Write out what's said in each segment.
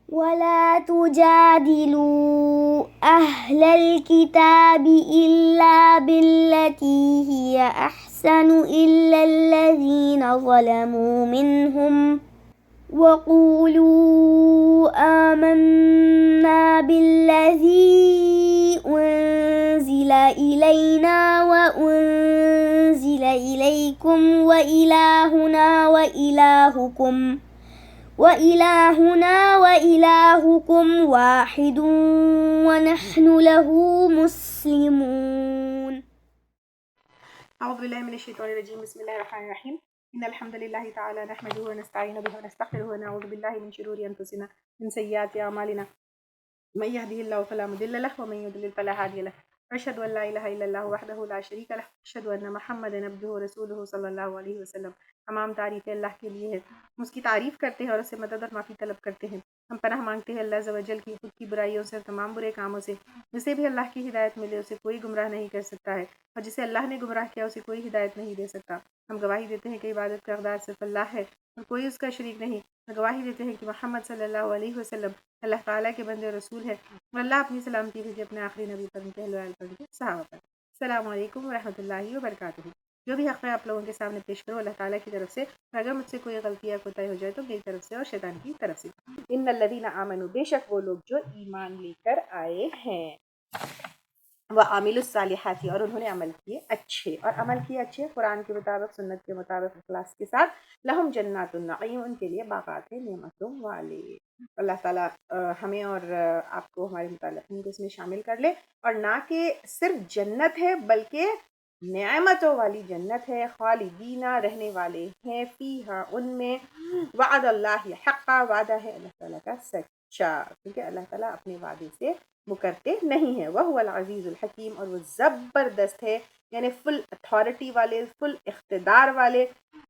ولا تجادلوا أهل الكتاب إلا بالتي هي أحسن إلا الذين ظلموا منهم وقولوا آمنا بالذي أنزل إلينا وأنزل إليكم وإلهنا وإلهكم واحد ونحن له مسلمون. أعوذ بالله من الشيطان الرجيم. بسم الله الرحمن الرحيم. إن الحمد لله تعالى نحمده ونستعين به ونستغفره ونعوذ بالله من شرور أنفسنا من سيئات أعمالنا من يهده الله فلا مضل له ومن يضلل فلا هادي له أشهد أن لا إله إلا الله وحده لا شريك له أشهد أن محمدا عبده ورسوله صلی اللہ علیہ وسلم. تمام تعریفیں اللہ کے لیے ہے. ہم اس کی تعریف کرتے ہیں اور اس سے مدد اور معافی طلب کرتے ہیں. ہم پناہ مانگتے ہیں اللہ عز و جل کی خود کی برائیوں سے اور تمام برے کاموں سے. جسے بھی اللہ کی ہدایت ملے اسے کوئی گمراہ نہیں کر سکتا ہے اور جسے اللہ نے گمراہ کیا اسے کوئی ہدایت نہیں دے سکتا. ہم گواہی دیتے ہیں کہ عبادت کا اقدار صرف اللہ ہے اور کوئی اس کا شریک نہیں. ہم گواہی دیتے ہیں کہ محمد صلی اللہ علیہ وسلم اللہ تعالیٰ کے بندے رسول ہے اور اللہ اپنی سلامتی بھیجے اپنے آخری نبی پر صحابہ پر. السلام علیکم ورحمۃ اللہ وبرکاتہ. جو بھی حق میں آپ لوگوں کے سامنے پیش کرو اللہ تعالیٰ کی طرف سے. اگر مجھ سے کوئی غلطی یا کوتاہی ہو جائے تو میری طرف سے اور شیطان کی طرف سے. ان الذین آمنوا بے شک وہ لوگ جو ایمان لے کر آئے ہیں وعاملوا الصالحات اور انہوں نے عمل کیے اچھے اور عمل کیے اچھے قرآن کے مطابق سنت کے مطابق اخلاص کے ساتھ. لہم جنات النعیم ان کے لیے باغات ہیں نعمتوں والے. اللہ تعالیٰ ہمیں اور آپ کو ہمارے متعلقین کو اس میں شامل کر لے اور نہ کہ صرف جنت ہے بلکہ نعمتوں والی جنت ہے. خالدینہ رہنے والے ہیں فیہا ان میں. وعد اللہ حقا وعدہ ہے اللہ تعالیٰ کا سچا کیونکہ اللہ تعالیٰ اپنے وعدے سے مکرتے نہیں ہیں. وہو العزیز الحکیم اور وہ زبردست ہے یعنی فل اتھارٹی والے فل اقتدار والے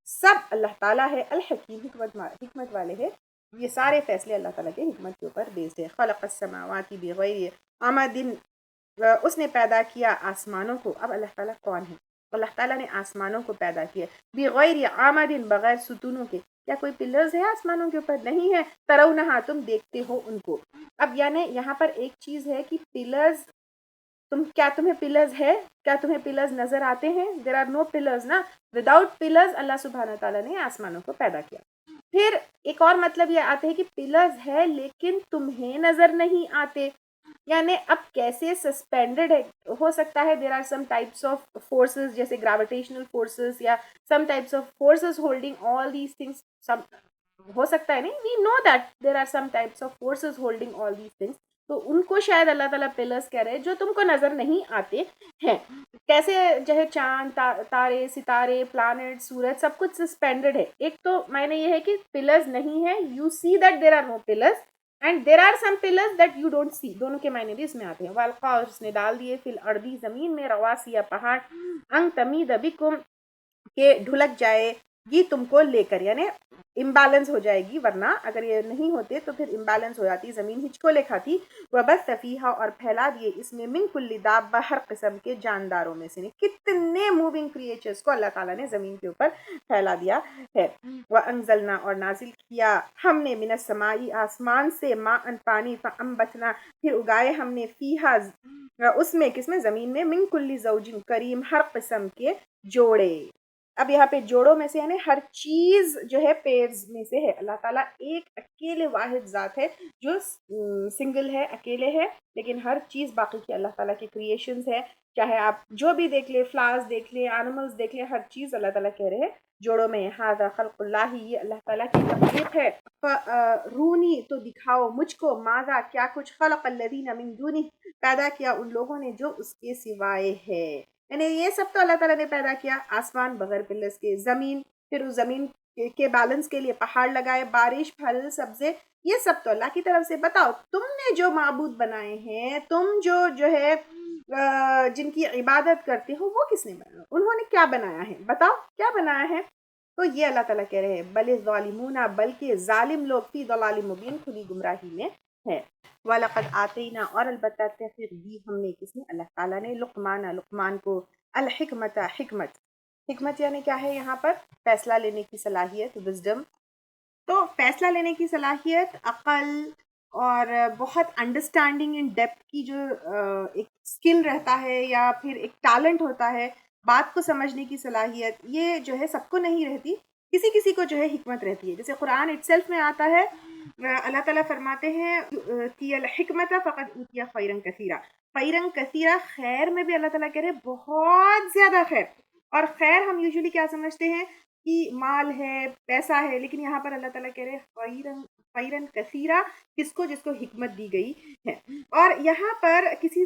سب اللہ تعالیٰ ہے. الحکیم حکمت والے ہے. یہ سارے فیصلے اللہ تعالیٰ کے حکمت کے اوپر بیسڈ ہے. خلق السماوات بغیر عمد اس نے پیدا کیا آسمانوں کو. اب اللہ تعالیٰ کون ہے؟ اللہ تعالیٰ نے آسمانوں کو پیدا کیا بغیر عمد بغیر ستونوں کے. کیا کوئی پلرز ہے آسمانوں کے اوپر؟ نہیں ہے. ترونہا تم دیکھتے ہو ان کو. اب یعنی یہاں پر ایک چیز ہے کہ پلرز تمہیں پلرز ہے؟ کیا تمہیں پلرز نظر آتے ہیں؟ دیر آر نو پلرز نا. وداؤٹ پلرز اللہ سبحانہ تعالیٰ نے آسمانوں کو پیدا کیا. پھر ایک اور مطلب یہ آتے ہیں کہ پلرز ہے لیکن تمہیں نظر نہیں آتے. یعنی اب کیسے سسپینڈڈ ہے ہو سکتا ہے. There are some types of forces جیسے گریویٹیشنل فورسز یا some types of forces holding all these things. ہو سکتا ہے نہیں. We know that there are some types of forces holding all these things. تو ان کو شاید اللہ تعالیٰ پلرز کہہ رہے ہیں جو تم کو نظر نہیں آتے ہیں. کیسے جو ہے چاند تارے ستارے پلانٹ سورج سب کچھ سسپینڈڈ ہے. ایک تو معنی یہ ہے کہ پلرز نہیں ہے. You see that there are no pillars and there are some pillars that you don't see. دونوں کے معنی بھی اس میں آتے ہیں. والقا اس نے ڈال دیے فی الارض زمین میں رواسیا پہاڑ ان تمید بکم کہ ڈھلک جائے گی تم کو لے کر یعنی امبیلنس ہو جائے گی. ورنہ اگر یہ نہیں ہوتے تو پھر امبیلنس ہو جاتی زمین ہچکولے کھاتی. وبث فیہا اور پھیلا دیے اس میں من کل دابہ ہر قسم کے جانداروں میں سے. کتنے موونگ کریچرز کو اللہ تعالیٰ نے زمین کے اوپر پھیلا دیا ہے. وانزلنا اور نازل کیا ہم نے من السماء آسمان سے ماء پانی فانبتنا پھر اگائے ہم نے فیہا اس میں کس میں زمین میں من کل زوج کریم ہر قسم کے جوڑے. اب یہاں پہ جوڑوں میں سے یعنی ہر چیز جو ہے پیئرز میں سے ہے. اللہ تعالیٰ ایک اکیلے واحد ذات ہے جو سنگل ہے اکیلے ہے لیکن ہر چیز باقی کی اللہ تعالیٰ کی کریشنز ہے. چاہے آپ جو بھی دیکھ لیں فلاورز دیکھ لیں اینیملز دیکھ لیں ہر چیز اللہ تعالیٰ کہہ رہے ہیں جوڑوں میں. ھذا خلق اللہ یہ اللہ تعالیٰ کی تخلیق ہے. رونی تو دکھاؤ مجھ کو ماذا کیا کچھ خلق الذین من دونہ پیدا کیا ان لوگوں نے جو اس کے سوائے ہے. یعنی یہ سب تو اللہ تعالیٰ نے پیدا کیا. آسمان بغیر پلرز کے, زمین پھر اس زمین کے بیلنس کے لیے پہاڑ لگائے, بارش پھل سبزے یہ سب تو اللہ کی طرف سے. بتاؤ تم نے جو معبود بنائے ہیں تم جو ہے جن کی عبادت کرتے ہو وہ کس نے بنایا؟ انہوں نے کیا بنایا ہے؟ بتاؤ کیا بنایا ہے؟ تو یہ اللہ تعالیٰ کہہ رہے ہیں بل الظالمون بلکہ ظالم لوگ فی ضلال مبین کھلی گمراہی میں ہے. وَلَقَدْ آتَيْنَا اور البتہ تحقیق دی ہم نے کس نے اللہ تعالیٰ نے لقمان کو الحکمت حکمت یعنی کیا ہے یہاں پر؟ فیصلہ لینے کی صلاحیت وزڈم. تو فیصلہ لینے کی صلاحیت عقل اور بہت انڈرسٹینڈنگ ان ڈیپتھ کی جو ایک اسکل رہتا ہے یا پھر ایک ٹیلنٹ ہوتا ہے، بات کو سمجھنے کی صلاحیت، یہ جو ہے سب کو نہیں رہتی، کسی کسی کو جو ہے حکمت رہتی ہے. جیسے قرآن اٹسیلف میں آتا ہے، اللہ تعالیٰ فرماتے ہیں کہ الحکمت فقط اوتیہ خیرن کثیرا. خیرن کثیرا، خیر میں بھی اللہ تعالیٰ کہہ رہے بہت زیادہ خیر. اور خیر ہم یوزلی کیا سمجھتے ہیں کہ مال ہے، پیسہ ہے، لیکن یہاں پر اللہ تعالیٰ کہہ رہے خیرن خیرن کثیرا، کس کو؟ جس کو حکمت دی گئی ہے. اور یہاں پر کسی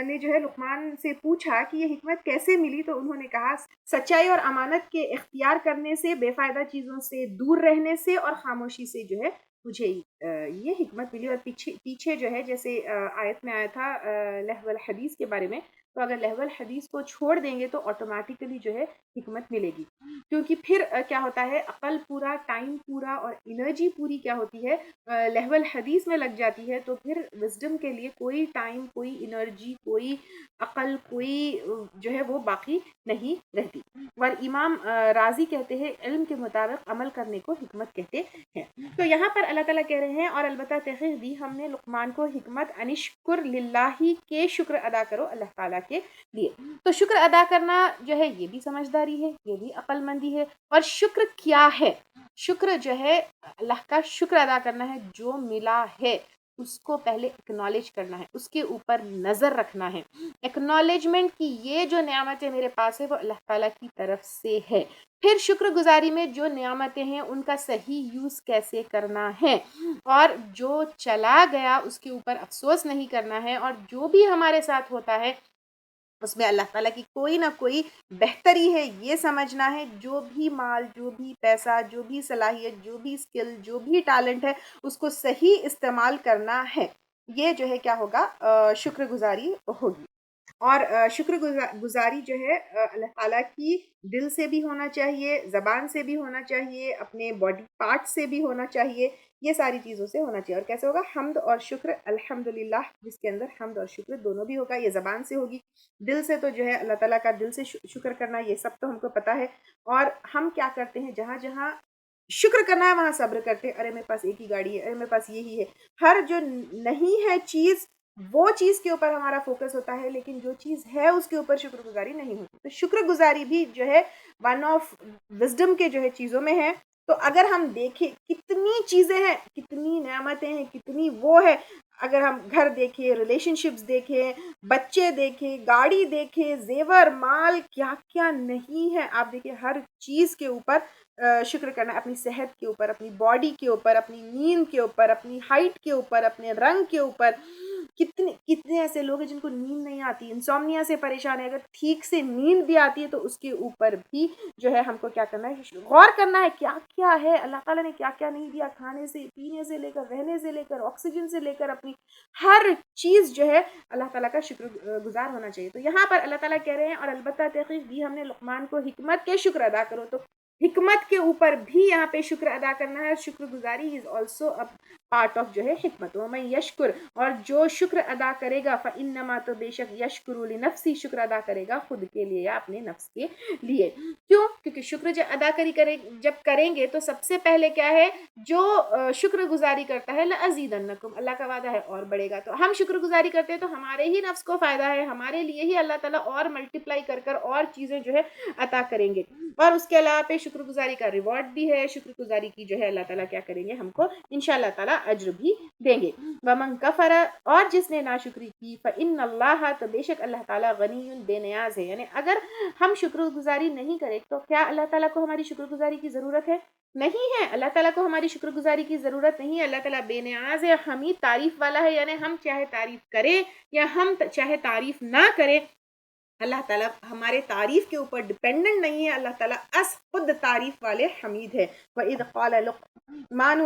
نے جو ہے لقمان سے پوچھا کہ یہ حکمت کیسے ملی، تو انہوں نے کہا سچائی اور امانت کے اختیار کرنے سے، بے فائدہ چیزوں سے دور رہنے سے، اور خاموشی سے جو ہے مجھے یہ حکمت ملی. اور پیچھے جو ہے جیسے آیت میں آیا تھا لہو الحدیث کے بارے میں، تو اگر لہو الحدیث کو چھوڑ دیں گے تو آٹومیٹیکلی جو ہے حکمت ملے گی. کیونکہ پھر کیا ہوتا ہے، عقل پورا، ٹائم پورا اور انرجی پوری کیا ہوتی ہے، لہو الحدیث میں لگ جاتی ہے، تو پھر وزڈم کے لیے کوئی ٹائم، کوئی انرجی، کوئی عقل، کوئی جو ہے وہ باقی نہیں رہتی. اور امام راضی کہتے ہیں علم کے مطابق عمل کرنے کو حکمت کہتے ہیں. تو یہاں پر اللہ تعالیٰ کہہ رہے ہیں اور البتہ تحقیق دی ہم نے لقمان کو حکمت انشکر للہ کے شکر ادا کرو اللہ تعالیٰ کے لیے. تو شکر ادا کرنا جو ہے یہ بھی سمجھداری ہے، یہ بھی عقل مندی ہے. اور شکر کیا ہے؟ شکر جو ہے اللہ کا شکر ادا کرنا ہے، جو ملا ہے اس کو پہلے اکنالج کرنا ہے، اس کے اوپر نظر رکھنا ہے. اکنالجمنٹ کی یہ جو نعمتیں میرے پاس ہے وہ اللہ تعالیٰ کی طرف سے ہے. پھر شکر گزاری میں جو نعمتیں ہیں ان کا صحیح یوز کیسے کرنا ہے، اور جو چلا گیا اس کے اوپر افسوس نہیں کرنا ہے، اور جو بھی ہمارے ساتھ ہوتا ہے اس میں اللہ تعالیٰ کی کوئی نہ کوئی بہتری ہے یہ سمجھنا ہے. جو بھی مال، جو بھی پیسہ، جو بھی صلاحیت، جو بھی اسکل، جو بھی ٹیلنٹ ہے، اس کو صحیح استعمال کرنا ہے. یہ جو ہے کیا ہوگا، شکر گزاری ہوگی. اور شکر گزاری جو ہے اللہ تعالیٰ کی دل سے بھی ہونا چاہیے، زبان سے بھی ہونا چاہیے، اپنے باڈی پارٹ سے بھی ہونا چاہیے، یہ ساری چیزوں سے ہونا چاہیے. اور کیسے ہوگا؟ حمد اور شکر، الحمدللہ، جس کے اندر حمد اور شکر دونوں بھی ہوگا. یہ زبان سے ہوگی. دل سے تو جو ہے اللہ تعالیٰ کا دل سے شکر کرنا، یہ سب تو ہم کو پتہ ہے. اور ہم کیا کرتے ہیں، جہاں جہاں شکر کرنا ہے وہاں صبر کرتے ہیں. ارے میرے پاس ایک ہی گاڑی ہے، ارے میرے پاس یہی ہے. ہر جو نہیں ہے چیز، وہ چیز کے اوپر ہمارا فوکس ہوتا ہے، لیکن جو چیز ہے اس کے اوپر شکر گزاری نہیں ہوتی. تو شکر گزاری بھی جو ہے ون آف وزڈم کے جو ہے چیزوں میں ہے. تو اگر ہم دیکھیں کتنی چیزیں ہیں، کتنی نعمتیں ہیں، کتنی وہ ہے، اگر ہم گھر دیکھیں، ریلیشن شپس دیکھیں، بچے دیکھیں، گاڑی دیکھیں، زیور مال، کیا کیا نہیں ہے. آپ دیکھیں ہر چیز کے اوپر شکر کرنا، اپنی صحت کے اوپر، اپنی باڈی کے اوپر، اپنی نیند کے اوپر، اپنی ہائٹ کے اوپر، اپنے رنگ کے اوپر. کتنے ایسے لوگ ہیں جن کو نیند نہیں آتی، انسومنیا سے پریشان ہے. اگر ٹھیک سے نیند بھی آتی ہے تو اس کے اوپر بھی جو ہے ہم کو کیا کرنا ہے، غور کرنا ہے کیا کیا ہے اللہ تعالیٰ نے کیا کیا نہیں دیا. کھانے سے، پینے سے لے کر، رہنے سے لے کر، آکسیجن سے لے کر، اپنی ہر چیز جو ہے اللہ تعالیٰ کا شکر گزار ہونا چاہیے. تو یہاں پر اللہ تعالیٰ کہہ رہے ہیں اور البتہ تحقیق دی ہم نے لقمان کو حکمت کے شکر ادا کرو. تو حکمت کے اوپر بھی یہاں پہ شکر ادا کرنا ہے. شکر گزاری از آلسو پارٹ آف جو ہے حکمت. وَمَن یشکر، اور جو شکر ادا کرے گا، فَإِنَّمَا، تو بے شک، یشکر لنفسی، شکر ادا کرے گا خود کے لیے یا اپنے نفس کے لیے. کیوں؟ کیونکہ شکر جب کریں گے تو سب سے پہلے کیا ہے، جو شکر گزاری کرتا ہے لَأَزِيدَنَّكُمْ، اللہ کا وعدہ ہے اور بڑھے گا. تو ہم شکر گزاری کرتے ہیں تو ہمارے ہی نفس کو فائدہ ہے، ہمارے لیے ہی اللہ تعالیٰ اور ملٹیپلائی کر اور چیزیں جو ہے عطا کریں گے. اور اس کے علاوہ پہ شکر گزاری کا ریوارڈ بھی ہے. شکر گزاری کی جو ہے اللہ تعالیٰ کیا کریں گے، ہم کو انشاءاللہ تعالیٰ اجر بھی دیں گے. وَمَن كَفَرَ، اور جس نے ناشکری کی، فَإِنَّ اللَّهَ، تو بے شک اللہ تعالیٰ غنی، بے نیاز ہے. یعنی اگر ہم شکر گزاری نہیں کریں تو کیا اللہ تعالیٰ کو ہماری شکر گزاری کی ضرورت ہے؟ نہیں ہے. اللہ تعالیٰ کو ہماری شکر گزاری کی ضرورت نہیں ہے. اللہ تعالیٰ بے نیاز ہے، حمید، تعریف والا ہے. یعنی ہم چاہے تعریف کریں یا ہم چاہے تعریف نہ کریں، اللہ تعالیٰ ہمارے تعریف کے اوپر ڈپینڈنٹ نہیں ہے. اللہ تعالیٰ خود تعریف والے حمید ہے. وَإِذْ قَالَ لُقْمَانُ،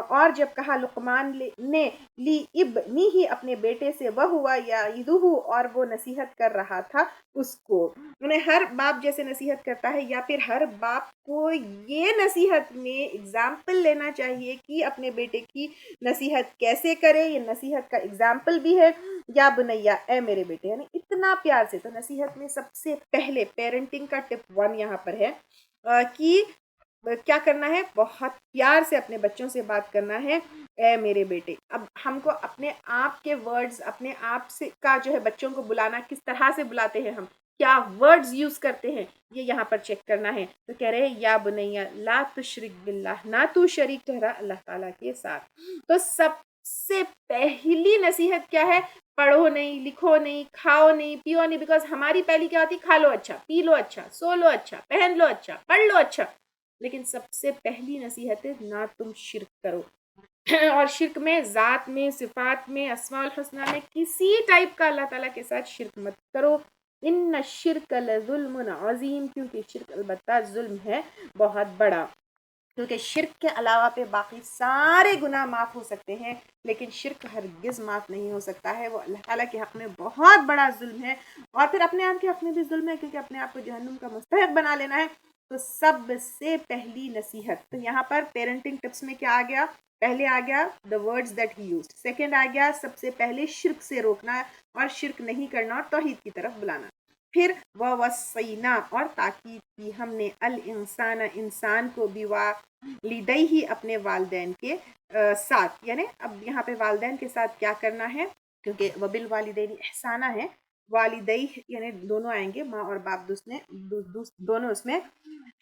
اور جب کہا لقمان نے، لی ابنی ہی، اپنے بیٹے سے، وَهُوَ يَعِظُهُ، اور وہ نصیحت کر رہا تھا اس کو. انہیں ہر باپ جیسے نصیحت کرتا ہے، یا پھر ہر باپ کو یہ نصیحت میں اگزامپل لینا چاہیے کہ اپنے بیٹے کی نصیحت کیسے کرے. یہ نصیحت کا اگزامپل بھی ہے. یا بنیا، اے میرے بیٹے، یعنی اتنا پیار سے. تو نصیحت میں سب سے پہلے پیرنٹنگ کا ٹپ 1 یہاں پر ہے کہ کیا کرنا ہے؟ بہت پیار سے اپنے بچوں سے بات کرنا ہے، اے میرے بیٹے. اب ہم کو اپنے آپ کے ورڈز، اپنے آپ سے کا جو ہے بچوں کو بلانا کس طرح سے بلاتے ہیں، ہم کیا ورڈز یوز کرتے ہیں، یہ یہاں پر چیک کرنا ہے. تو کہہ رہے ہیں یا بنیا لا تشرک باللہ، نہ تو شریک ٹھہرا اللہ تعالیٰ کے ساتھ. تو سب سے پہلی نصیحت کیا ہے؟ پڑھو نہیں، لکھو نہیں، کھاؤ نہیں، پیو نہیں. بیکاز ہماری پہلی کیا ہوتی؟ کھا لو اچھا، پی لو اچھا، سو لو اچھا، پہن لو اچھا، پڑھ لو اچھا. لیکن سب سے پہلی نصیحت ہے نہ تم شرک کرو. اور شرک میں ذات میں، صفات میں، اسماء الحسنہ میں کسی ٹائپ کا اللہ تعالیٰ کے ساتھ شرک مت کرو. ان الشرک لظلم عظیم، کیونکہ شرک البتہ ظلم ہے بہت بڑا. کیونکہ شرک کے علاوہ پہ باقی سارے گناہ معاف ہو سکتے ہیں، لیکن شرک ہرگز معاف نہیں ہو سکتا ہے. وہ اللہ تعالیٰ کے حق میں بہت بڑا ظلم ہے، اور پھر اپنے آپ کے حق میں بھی ظلم ہے، کیونکہ اپنے آپ کو جہنم کا مستحق بنا لینا ہے. تو سب سے پہلی نصیحت، تو یہاں پر پیرنٹنگ ٹپس میں کیا آ گیا؟ پہلے آ گیا the words that he used. Second آ گیا سب سے پہلے شرک سے روکنا اور شرک نہیں کرنا اور توحید کی طرف بلانا. پھر وَوَصَّيْنَا، اور تاکید کی ہم نے، الانسان، انسان کو، بِوَالِدَيْهِ، اپنے والدین کے ساتھ. یعنی اب یہاں پہ والدین کے ساتھ کیا کرنا ہے؟ کیونکہ وَبِالْوَالِدَيْنِ احسانہ ہے، والدیہ یعنی دونوں آئیں گے، ماں اور باپ دونوں اس میں.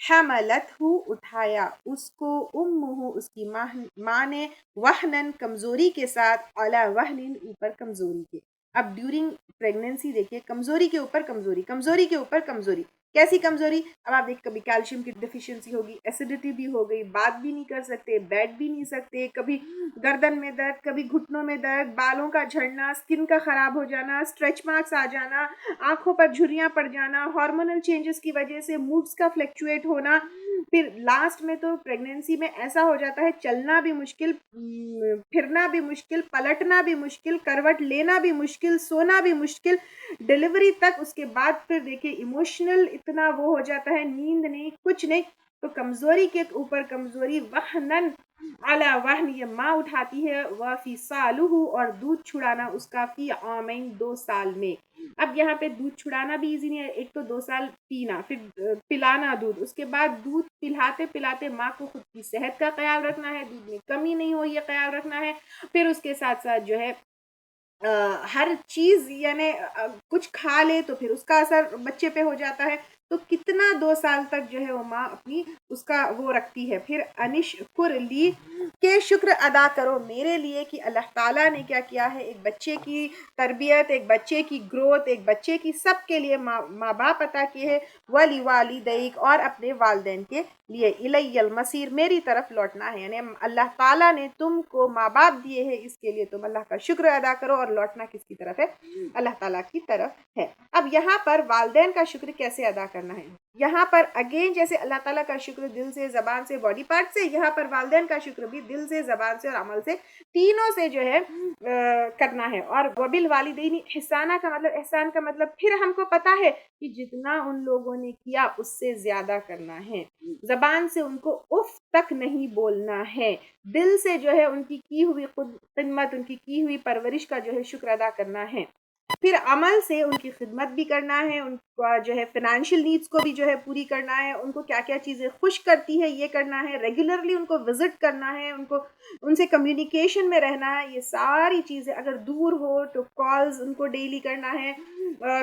حملتہ، اٹھایا اس کو، امہ، اس کی ماں نے، وہنن، کمزوری کے ساتھ، علی وہن، اوپر کمزوری کے. اب ڈیورنگ پریگنینسی دیکھیے، کمزوری کے اوپر کمزوری، کمزوری کے اوپر کمزوری. کیسی کمزوری؟ اب آپ دیکھ، کبھی کیلشیم کی ڈیفیشنسی ہوگی، ایسیڈیٹی بھی ہو گئی، بات بھی نہیں کر سکتے، بیٹھ بھی نہیں سکتے، کبھی گردن میں درد، کبھی گھٹنوں میں درد، بالوں کا جھڑنا، اسکن کا خراب ہو جانا، اسٹریچ مارکس آ جانا، آنکھوں پر جھریاں پڑ جانا، ہارمونل چینجز کی وجہ سے موڈز کا فلیکچویٹ ہونا. پھر لاسٹ میں تو پریگنینسی میں ایسا ہو جاتا ہے چلنا بھی مشکل، پھرنا بھی مشکل، پلٹنا بھی مشکل، کروٹ لینا بھی مشکل، سونا بھی مشکل، ڈیلیوری تک. اس کے بعد پھر دیکھیں ایموشنل اتنا وہ ہو جاتا ہے، نیند نہیں، کچھ نہیں. تو کمزوری کے اوپر کمزوری، وہنن علی وہن، یہ ماں اٹھاتی ہے. وفصالہ، اور دودھ چھڑانا اس کا، فی عامین، 2 سال میں. اب یہاں پہ دودھ چھڑانا بھی ایزی نہیں ہے. ایک تو 2 سال پینا، پھر پلانا دودھ، اس کے بعد دودھ پلاتے پلاتے ماں کو خود کی صحت کا خیال رکھنا ہے، دودھ میں کمی نہیں ہو یہ خیال رکھنا ہے. پھر اس کے ساتھ ساتھ جو ہے ہر چیز یعنی کچھ کھا لے تو پھر اس کا اثر بچے پہ ہو جاتا ہے. تو کتنا 2 سال تک جو ہے وہ ماں اپنی اس کا وہ رکھتی ہے. پھر انشکر لی، کہ شکر ادا کرو میرے لیے کہ اللہ تعالیٰ نے کیا کیا ہے، ایک بچے کی تربیت، ایک بچے کی گروتھ، ایک بچے کی سب کے لیے ماں باپ عطا کیے ہے. وَلِوَالِدَيْكَ، اور اپنے والدین کے لیے. اِلَيَّ الْمَصِيرُ، میری طرف لوٹنا ہے. یعنی اللہ تعالیٰ نے تم کو ماں باپ دیے ہیں، اس کے لیے تم اللہ کا شکر ادا کرو، اور لوٹنا کس کی طرف ہے؟ اللہ تعالیٰ کی طرف ہے. اب یہاں پر والدین کا شکر کیسے ادا کرنا ہے؟ یہاں پر اگین جیسے اللہ تعالیٰ کا شکر دل سے، زبان سے، باڈی پارٹ سے، یہاں پر والدین کا شکر بھی دل سے، زبان سے اور عمل سے، تینوں سے جو ہے کرنا ہے. اور وبالوالدین احسانہ کا مطلب، احسان کا مطلب پھر ہم کو پتا ہے کہ جتنا ان لوگوں نے کیا اس سے زیادہ کرنا ہے. زبان سے ان کو اف تک نہیں بولنا ہے، دل سے جو ہے ان کی ہوئی خدمت، ان کی ہوئی پرورش کا جو ہے شکر ادا کرنا ہے. پھر عمل سے ان کی خدمت بھی کرنا ہے، ان کا جو ہے فائنینشیل نیڈز کو بھی جو ہے پوری کرنا ہے، ان کو کیا کیا چیزیں خوش کرتی ہے یہ کرنا ہے، ریگولرلی ان کو وزٹ کرنا ہے، ان سے کمیونیکیشن میں رہنا ہے. یہ ساری چیزیں اگر دور ہو تو کالز ان کو ڈیلی کرنا ہے،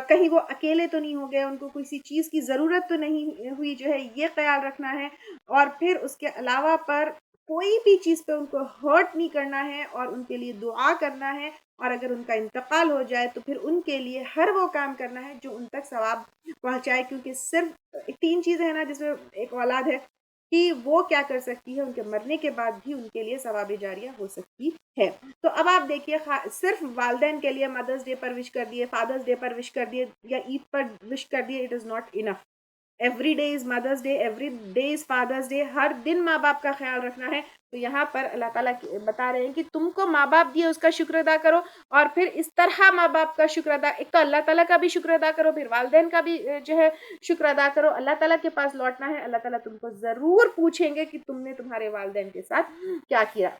کہیں وہ اکیلے تو نہیں ہو گئے، ان کو کسی چیز کی ضرورت تو نہیں ہوئی، جو ہے یہ خیال رکھنا ہے. اور پھر اس کے علاوہ پر کوئی بھی چیز پہ ان کو ہرٹ نہیں کرنا ہے، اور ان کے لیے دعا کرنا ہے. اور اگر ان کا انتقال ہو جائے تو پھر ان کے لیے ہر وہ کام کرنا ہے جو ان تک ثواب پہنچائے. کیونکہ صرف 3 چیزیں ہیں نا جس میں ایک اولاد ہے، کہ وہ کیا کر سکتی ہے، ان کے مرنے کے بعد بھی ان کے لیے ثواب جاریہ ہو سکتی ہے. تو اب آپ دیکھیے، صرف والدین کے لیے مدرس ڈے پر وش کر دیے، فادرس ڈے پر وش کر دیے، یا عید پر وش کر دیے، it is not enough. Every day is mother's day, every day is father's day. ہر دن ماں باپ کا خیال رکھنا ہے. تو یہاں پر اللہ تعالیٰ بتا رہے ہیں کہ تم کو ماں باپ دیے اس کا شکر ادا کرو، اور پھر اس طرح ماں باپ کا شکر ادا، ایک تو اللہ تعالیٰ کا بھی شکر ادا کرو، پھر والدین کا بھی جو ہے شکر ادا کرو. اللہ تعالیٰ کے پاس لوٹنا ہے. اللہ تعالیٰ تم کو ضرور پوچھیں گے کہ تم نے تمہارے والدین کے ساتھ کیا کیا.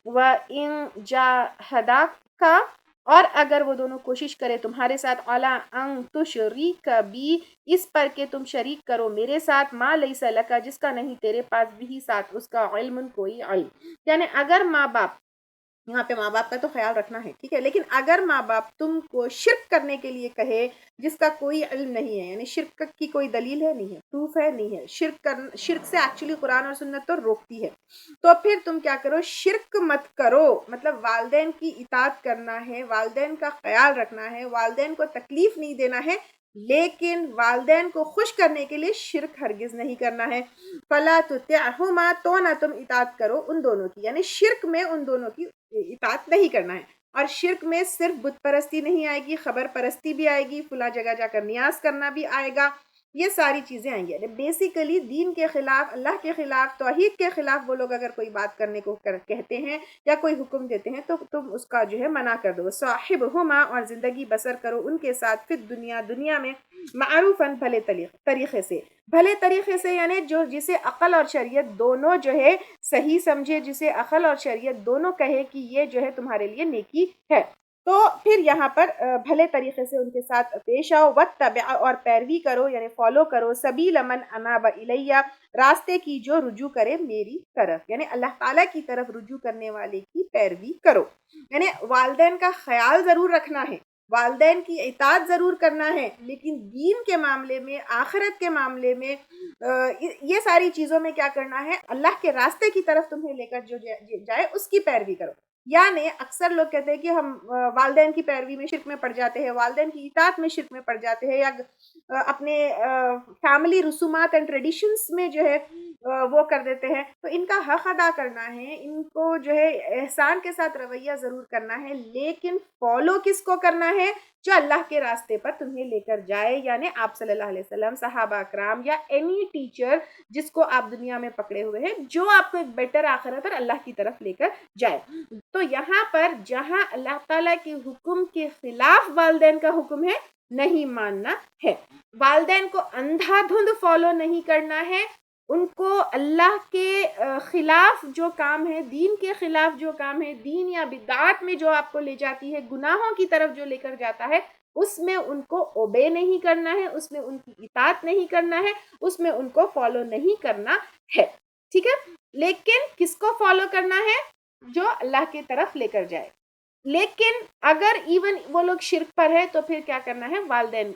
وَإِن جَاهَدَاكَ، اور اگر وہ دونوں کوشش کرے تمہارے ساتھ علی ان تشریک بی، اس پر کہ تم شریک کرو میرے ساتھ، ما لیس لک، جس کا نہیں تیرے پاس بھی ساتھ اس کا علم کوئی علم. یعنی اگر ماں باپ، یہاں پہ ماں باپ کا تو خیال رکھنا ہے ٹھیک ہے، لیکن اگر ماں باپ تم کو شرک کرنے کے لیے کہے جس کا کوئی علم نہیں ہے، یعنی شرک کی کوئی دلیل ہے نہیں ہے، پروف ہے نہیں ہے، شرک سے ایکچولی قرآن اور سنت تو روکتی ہے، تو پھر تم کیا کرو، شرک مت کرو. مطلب والدین کی اطاعت کرنا ہے، والدین کا خیال رکھنا ہے، والدین کو تکلیف نہیں دینا ہے، لیکن والدین کو خوش کرنے کے لیے شرک ہرگز نہیں کرنا ہے. فلا تطعهما، تو نہ تم اطاعت کرو ان دونوں کی، یعنی شرک میں ان دونوں کی اطاعت نہیں کرنا ہے. اور شرک میں صرف بت پرستی نہیں آئے گی، خبر پرستی بھی آئے گی، فلاں جگہ جا کر نیاز کرنا بھی آئے گا، یہ ساری چیزیں آئیں گی. یعنی بیسیکلی دین کے خلاف، اللہ کے خلاف، توحید کے خلاف وہ لوگ اگر کوئی بات کرنے کو کہتے ہیں یا کوئی حکم دیتے ہیں تو تم اس کا جو ہے منع کر دو. صاحبہما، اور زندگی بسر کرو ان کے ساتھ، فی الدنیا، دنیا میں، معروفاً، بھلے طریقے سے. بھلے طریقے سے یعنی جسے عقل اور شریعت دونوں جو ہے صحیح سمجھے، جسے عقل اور شریعت دونوں کہے کہ یہ جو ہے تمہارے لیے نیکی ہے. تو پھر یہاں پر بھلے طریقے سے ان کے ساتھ پیش آؤ. واتبع، اور پیروی کرو یعنی فالو کرو، سبیل من اناب الیہ، راستے کی جو رجوع کرے میری طرف، یعنی اللہ تعالیٰ کی طرف رجوع کرنے والے کی پیروی کرو. یعنی والدین کا خیال ضرور رکھنا ہے، والدین کی اطاعت ضرور کرنا ہے، لیکن دین کے معاملے میں، آخرت کے معاملے میں، یہ ساری چیزوں میں کیا کرنا ہے، اللہ کے راستے کی طرف تمہیں لے کر جو جائے اس کی پیروی کرو. یعنی اکثر لوگ کہتے ہیں کہ ہم والدین کی پیروی میں شرک میں پڑ جاتے ہیں، والدین کی اطاعت میں شرک میں پڑ جاتے ہیں، یا اپنے فیملی رسومات اینڈ ٹریڈیشنز میں جو ہے وہ کر دیتے ہیں. تو ان کا حق ادا کرنا ہے، ان کو جو ہے احسان کے ساتھ رویہ ضرور کرنا ہے، لیکن فالو کس کو کرنا ہے، جو اللہ کے راستے پر تمہیں لے کر جائے، یعنی آپ صلی اللہ علیہ وسلم، صحابہ اکرام، یا اینی ٹیچر جس کو آپ دنیا میں پکڑے ہوئے ہیں، جو آپ کو ایک بیٹر آخرت اور اللہ کی طرف لے کر جائے. تو یہاں پر جہاں اللہ تعالیٰ کے حکم کے خلاف والدین کا حکم ہے، نہیں ماننا ہے. والدین کو اندھا دھند فالو نہیں کرنا ہے، ان کو اللہ کے خلاف جو کام ہے، دین کے خلاف جو کام ہے، دین یا بدعات میں جو آپ کو لے جاتی ہے، گناہوں کی طرف جو لے کر جاتا ہے، اس میں ان کو اوبے نہیں کرنا ہے، اس میں ان کی اطاعت نہیں کرنا ہے، اس میں ان کو فالو نہیں کرنا ہے. ٹھیک ہے، لیکن کس کو فالو کرنا ہے، جو اللہ کی طرف لے کر جائے. لیکن اگر ایون وہ لوگ شرک پر ہے تو پھر کیا کرنا ہے، والدین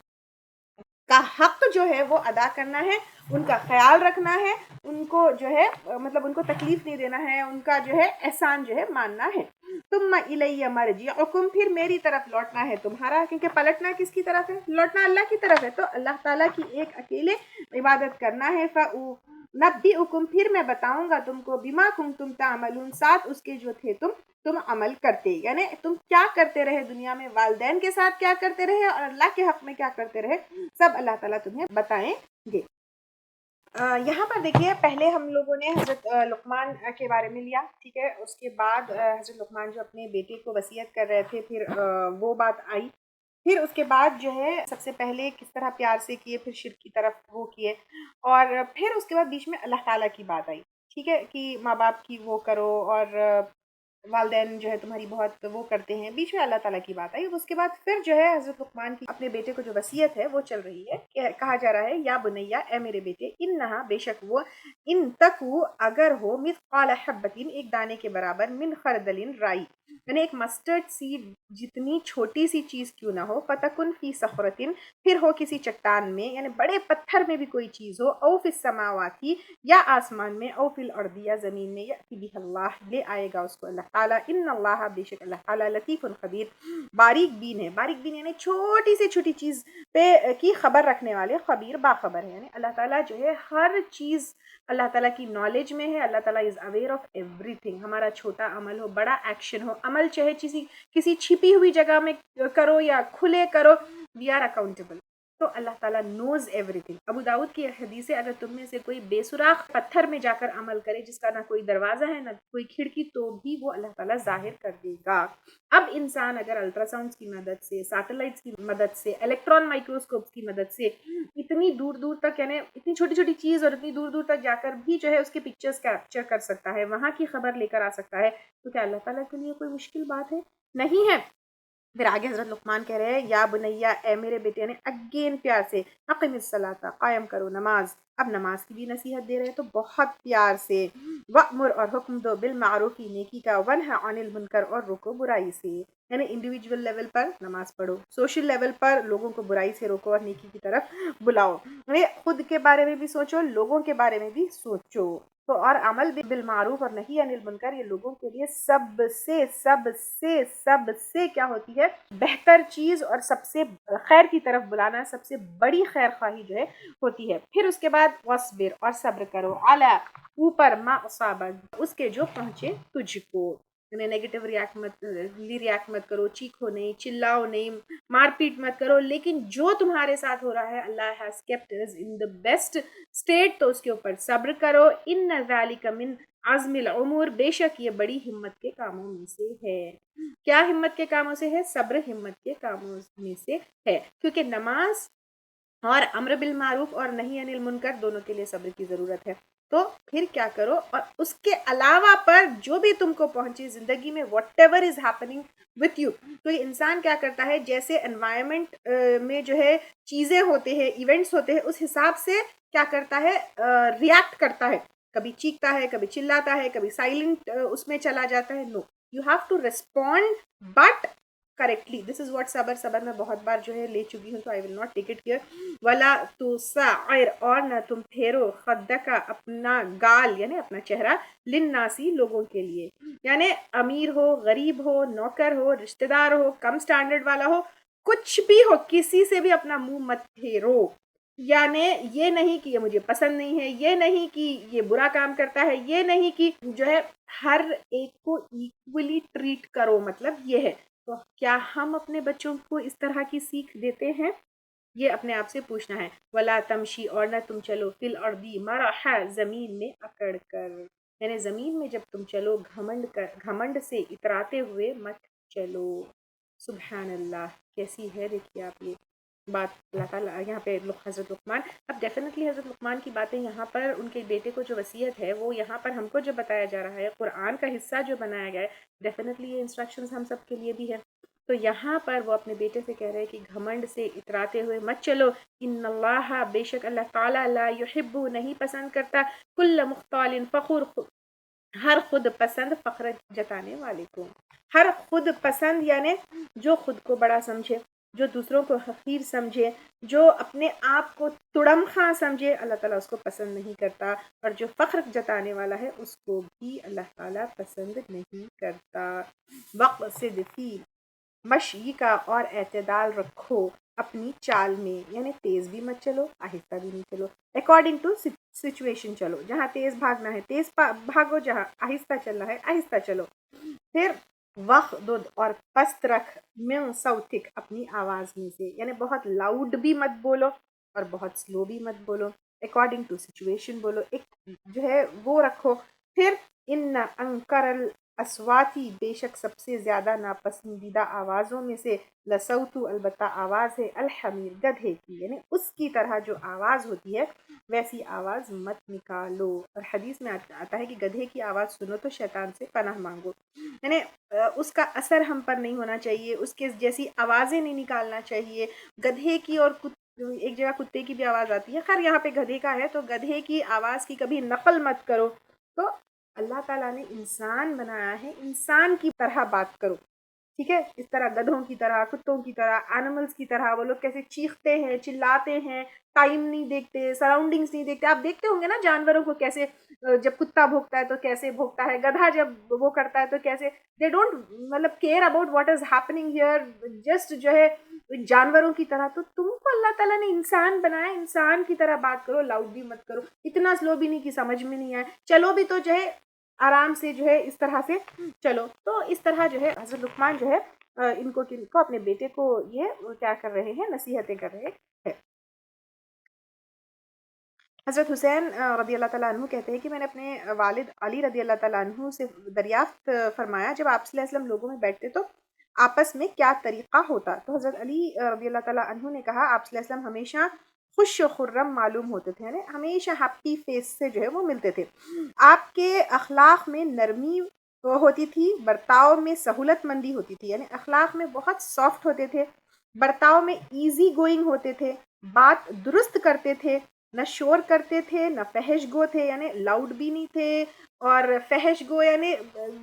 کا حق جو ہے وہ ادا کرنا ہے، ان کا خیال رکھنا ہے، ان کو جو ہے مطلب ان کو تکلیف نہیں دینا ہے، ان کا جو ہے احسان جو ہے ماننا ہے. ثم الی مرجعکم، پھر میری طرف لوٹنا ہے تمہارا، کیونکہ پلٹنا کس کی طرف ہے، لوٹنا اللہ کی طرف ہے، تو اللہ تعالیٰ کی ایک اکیلے عبادت کرنا ہے. فَأُنَبِّئُكُمْ، پھر میں بتاؤں گا تم کو، بِمَا كُنتُمْ تَعْمَلُونَ، ساتھ اس کے جو تھے تم عمل کرتے، یعنی تم کیا کرتے رہے دنیا میں، والدین کے ساتھ کیا کرتے رہے اور اللہ کے حق میں کیا کرتے رہے، سب اللہ تعالیٰ تمہیں بتائیں گے. یہاں پر دیکھیے، پہلے ہم لوگوں نے حضرت لقمان کے بارے میں لیا، ٹھیک ہے، اس کے بعد حضرت لقمان جو اپنے بیٹے کو وصیت کر رہے تھے، پھر وہ بات آئی. پھر اس کے بعد جو ہے سب سے پہلے کس طرح پیار سے کیے، پھر شرک کی طرف وہ کیے، اور پھر اس کے بعد بیچ میں اللہ تعالیٰ کی بات آئی. ٹھیک ہے، کہ ماں باپ کی وہ کرو، اور والدین جو ہے تمہاری بہت وہ کرتے ہیں، بیچ میں اللہ تعالیٰ کی بات آئی. اس کے بعد پھر جو ہے حضرت لقمان کی اپنے بیٹے کو جو وصیت ہے وہ چل رہی ہے، کہ کہا جا رہا ہے، یا بنیا، اے میرے بیٹے، انہا، بے شک وہ، ان تکو، اگر ہو، مثقال حبۃ، ایک دانے کے برابر، من خردل، رائی، یعنی ایک مسٹرڈ سیڈ جتنی چھوٹی سی چیز کیوں نہ ہو، فتکن فی صخرۃ، پھر ہو کسی چٹان میں، یعنی بڑے پتھر میں بھی کوئی چیز ہو، او فی السماوات، یا آسمان میں، او فی الارض، یا زمین میں، یأتی بہ اللہ، لے آئے گا اس کو اللہ تعالیٰ. ان اللہ، بے شک اللہ تعالیٰ، لطیف خبیر، باریک بین ہے. باریک بین یعنی چھوٹی سے چھوٹی چیز پہ کی خبر رکھنے والے، خبیر باخبر ہے. یعنی اللہ تعالیٰ جو ہے ہر چیز اللہ تعالیٰ کی نالج میں ہے. اللہ تعالیٰ is aware of every thing. ہمارا چھوٹا عمل ہو، بڑا ایکشن ہو، عمل چاہے کسی چھپی ہوئی جگہ میں کرو یا کھلے کرو، وی آر اکاؤنٹیبل. تو اللہ تعالیٰ نوز ایوری تھنگ. ابو داؤد کی حدیث ہے، اگر تم میں سے کوئی بے سوراخ پتھر میں جا کر عمل کرے، جس کا نہ کوئی دروازہ ہے نہ کوئی کھڑکی، تو بھی وہ اللہ تعالیٰ ظاہر کر دے گا. اب انسان اگر الٹرا ساؤنڈس کی مدد سے، سیٹلائٹس کی مدد سے، الیکٹران مائکروسکوپس کی مدد سے اتنی دور دور تک، یعنی اتنی چھوٹی چھوٹی چیز اور اتنی دور دور تک جا کر بھی جو ہے اس کے پکچرز کیپچر کر سکتا ہے، وہاں کی خبر لے کر آ سکتا ہے، تو کیا اللہ تعالیٰ کے لیے کوئی مشکل بات ہے؟ نہیں ہے. پھر آگے حضرت لقمان کہہ رہے ہیں یا بنیا اے میرے بیٹے، یعنی اگین پیار سے، اقم الصلاۃ قائم کرو نماز. اب نماز کی بھی نصیحت دے رہے ہیں تو بہت پیار سے. وأمر اور حکم دو بالمعروف نیکی کا، ونہا عن المنکر اور روکو برائی سے. یعنی انڈیویجول لیول پر نماز پڑھو، سوشل لیول پر لوگوں کو برائی سے روکو اور نیکی کی طرف بلاؤ. یعنی خود کے بارے میں بھی سوچو، لوگوں کے بارے میں بھی سوچو. تو اور عمل بالمعروف اور نہی عن المنکر، یہ لوگوں کے لیے سب سے کیا ہوتی ہے، بہتر چیز، اور سب سے خیر کی طرف بلانا سب سے بڑی خیر خواہی جو ہے ہوتی ہے. پھر اس کے بعد وصبر اور صبر کرو، علی اوپر، ما اصابک اس کے جو پہنچے تجھ کو. یعنی نیگیٹو ریاکٹ مت کرو، چیخو نہیں، چلاؤ نہیں، مار پیٹ مت کرو، لیکن جو تمہارے ساتھ ہو رہا ہے Allah has kept us in the best state, تو اس کے اوپر صبر کرو. ان ذالک من عزم الامور، بے شک یہ بڑی ہمت کے کاموں میں سے ہے. کیا ہمت کے کاموں سے ہے؟ صبر ہمت کے کاموں میں سے ہے، کیونکہ نماز اور امر بالمعروف اور نہی عن المنکر دونوں کے لیے صبر کی ضرورت ہے. تو پھر کیا کرو، اور اس کے علاوہ پر جو بھی تم کو پہنچے زندگی میں، what ever is happening with you. تو یہ انسان کیا کرتا ہے، جیسے انوائرمنٹ میں جو ہے چیزیں ہوتے ہیں، ایونٹس ہوتے ہیں، اس حساب سے کیا کرتا ہے، ریاکٹ کرتا ہے. کبھی چیختا ہے، کبھی چلاتا ہے، کبھی سائلنٹ اس میں چلا جاتا ہے. No, you have to respond but correctly. This is what صبر میں بہت بار جو ہے لے چکی ہوں، تو I will not take it here. ولا تسعر اور نہ تم پھیرو خدک اپنا گال، یعنی اپنا چہرہ، للناسی لوگوں کے لیے. یعنی امیر ہو، غریب ہو، نوکر ہو، رشتہ دار ہو، کم سٹینڈرڈ والا ہو، کچھ بھی ہو، کسی سے بھی اپنا منہ مت پھیرو. یعنی یہ نہیں کہ یہ مجھے پسند نہیں ہے، یہ نہیں کہ یہ برا کام کرتا ہے، یہ نہیں کہ جو ہے ہر ایک کو ایکولی ٹریٹ کرو، مطلب یہ ہے. تو کیا ہم اپنے بچوں کو اس طرح کی سیکھ دیتے ہیں؟ یہ اپنے آپ سے پوچھنا ہے. ولا تمشی اور نہ تم چلو، فی الارض مرحا زمین میں اکڑ کر. یعنی زمین میں جب تم چلو گھمنڈ سے اتراتے ہوئے مت چلو. سبحان اللہ، کیسی ہے دیکھیے آپ یہ بات اللہ تعالیٰ یہاں پہ حضرت لقمان. اب ڈیفینیٹلی حضرت لقمان کی باتیں یہاں پر ان کے بیٹے کو جو وصیت ہے وہ یہاں پر ہم کو جو بتایا جا رہا ہے، قرآن کا حصہ جو بنایا گیا ہے، ڈیفینیٹلی یہ انسٹرکشنز ہم سب کے لیے بھی ہے. تو یہاں پر وہ اپنے بیٹے سے کہہ رہے ہیں کہ گھمنڈ سے اتراتے ہوئے مت چلو. ان اللہ، بے شک اللہ تعالیٰ، لا یحب نہیں پسند کرتا، کل مختال فخور ہر خود پسند فخر جتانے والے کو. ہر خود پسند یعنی جو خود کو بڑا سمجھے، جو دوسروں کو حقیر سمجھے، جو اپنے آپ کو تڑم خاں سمجھے، اللہ تعالیٰ اس کو پسند نہیں کرتا. اور جو فخر جتانے والا ہے اس کو بھی اللہ تعالیٰ پسند نہیں کرتا. وقصد فی مشی کا، اور اعتدال رکھو اپنی چال میں. یعنی تیز بھی مت چلو، آہستہ بھی نہیں چلو. اکارڈنگ ٹو سچویشن چلو، جہاں تیز بھاگنا ہے تیز بھاگو، جہاں آہستہ چلنا ہے آہستہ چلو. پھر وغضض اور پست رکھ من صوتک اپنی آواز میں سے. یعنی بہت لاؤڈ بھی مت بولو اور بہت سلو بھی مت بولو، اکارڈنگ ٹو سچویشن بولو، ایک جو ہے وہ رکھو. پھر ان انکر الاسواتی، بے شک سب سے زیادہ ناپسندیدہ آوازوں میں سے، لصوت البتہ آواز ہے، الحمیر گدھے کی. یعنی اس کی طرح جو آواز ہوتی ہے ویسی آواز مت نکالو. اور حدیث میں آتا ہے کہ گدھے کی آواز سنو تو شیطان سے پناہ مانگو. یعنی اس کا اثر ہم پر نہیں ہونا چاہیے، اس کے جیسی آوازیں نہیں نکالنا چاہیے. گدھے کی اور ایک جگہ کتے کی بھی آواز آتی ہے، خیر یہاں پہ گدھے کا ہے تو گدھے کی آواز کی کبھی نقل مت کرو. تو اللہ تعالیٰ نے انسان بنایا ہے، انسان کی طرح بات کرو، ٹھیک ہے؟ اس طرح گدھوں کی طرح، کتوں کی طرح، اینیملز کی طرح وہ لوگ کیسے چیختے ہیں، چلاتے ہیں، ٹائم نہیں دیکھتے، سراؤنڈنگز نہیں دیکھتے. آپ دیکھتے ہوں گے نا جانوروں کو کیسے، جب کتا بھونکتا ہے تو کیسے بھونکتا ہے، گدھا جب وہ کرتا ہے تو کیسے. دے ڈونٹ مطلب care about what is happening here, just جو ہے جانوروں کی طرح. تو تم کو اللہ تعالیٰ نے انسان بنایا، انسان کی طرح بات کرو، لاؤڈ بھی مت کرو، اتنا سلو بھی نہیں کہ سمجھ میں نہیں آئے. چلو بھی تو جو ہے آرام سے جو ہے اس طرح سے چلو. تو اس طرح جو ہے حضرت لقمان جو ہے ان کو اپنے بیٹے کو یہ کیا کر رہے ہیں، نصیحتیں کر رہے ہیں. حضرت حسین رضی اللہ تعالیٰ عنہ کہتے ہیں کہ میں نے اپنے والد علی رضی اللہ تعالیٰ عنہ سے دریافت فرمایا، جب آپ صلی اللہ علیہ وسلم لوگوں میں بیٹھتے تو آپس میں کیا طریقہ ہوتا. تو حضرت علی رضی اللہ تعالیٰ عنہ نے کہا آپ صلی اللہ علیہ وسلم ہمیشہ خوش و خرم معلوم ہوتے تھے، یعنی ہمیشہ ہیپی فیس سے جو ہے وہ ملتے تھے. آپ کے اخلاق میں نرمی ہوتی تھی، برتاؤ میں سہولت مندی ہوتی تھی، یعنی اخلاق میں بہت سافٹ ہوتے تھے، برتاؤ میں ایزی گوئنگ ہوتے تھے، بات درست کرتے تھے، نہ شور کرتے تھے نہ فحش گو تھے، یعنی لاؤڈ بھی نہیں تھے، اور فحش گو یعنی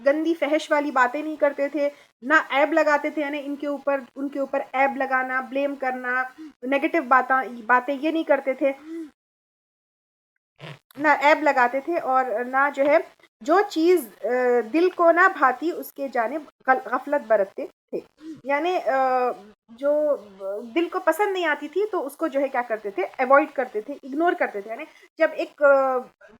گندی فحش والی باتیں نہیں کرتے تھے، نہ عیب لگاتے تھے، یعنی ان کے اوپر عیب لگانا، بلیم کرنا، نیگیٹو باتیں یہ نہیں کرتے تھے، نہ عیب لگاتے تھے، اور نہ جو ہے جو چیز دل کو نہ بھاتی اس کے جانب غفلت برتتے تھے، یعنی جو دل کو پسند نہیں آتی تھی تو اس کو جو ہے کیا کرتے تھے، ایوائڈ کرتے تھے، اگنور کرتے تھے، یعنی جب ایک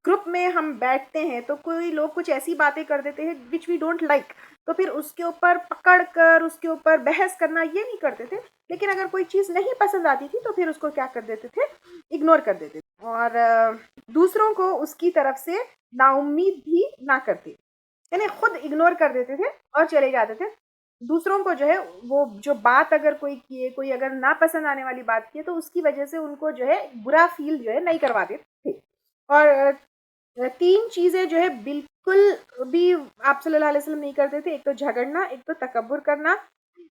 گروپ میں ہم بیٹھتے ہیں تو کوئی لوگ کچھ ایسی باتیں کر دیتے ہیں وچ وی ڈونٹ لائک، تو پھر اس کے اوپر پکڑ کر اس کے اوپر بحث کرنا یہ نہیں کرتے تھے، لیکن اگر کوئی چیز نہیں پسند آتی تھی تو پھر اس کو کیا کر دیتے تھے، اگنور کر دیتے تھے، اور دوسروں کو اس کی طرف سے نا امید بھی نہ کرتے، یعنی خود اگنور کر دیتے تھے اور چلے جاتے تھے، دوسروں کو جو ہے وہ جو بات اگر کوئی اگر ناپسند آنے والی بات کیے تو اس کی وجہ سے ان کو جو ہے برا فیل جو ہے نہیں کرواتے تھے، اور تین چیزیں جو ہے بالکل بھی آپ صلی اللہ علیہ وسلم نہیں کرتے تھے، ایک تو جھگڑنا، ایک تو تکبر کرنا،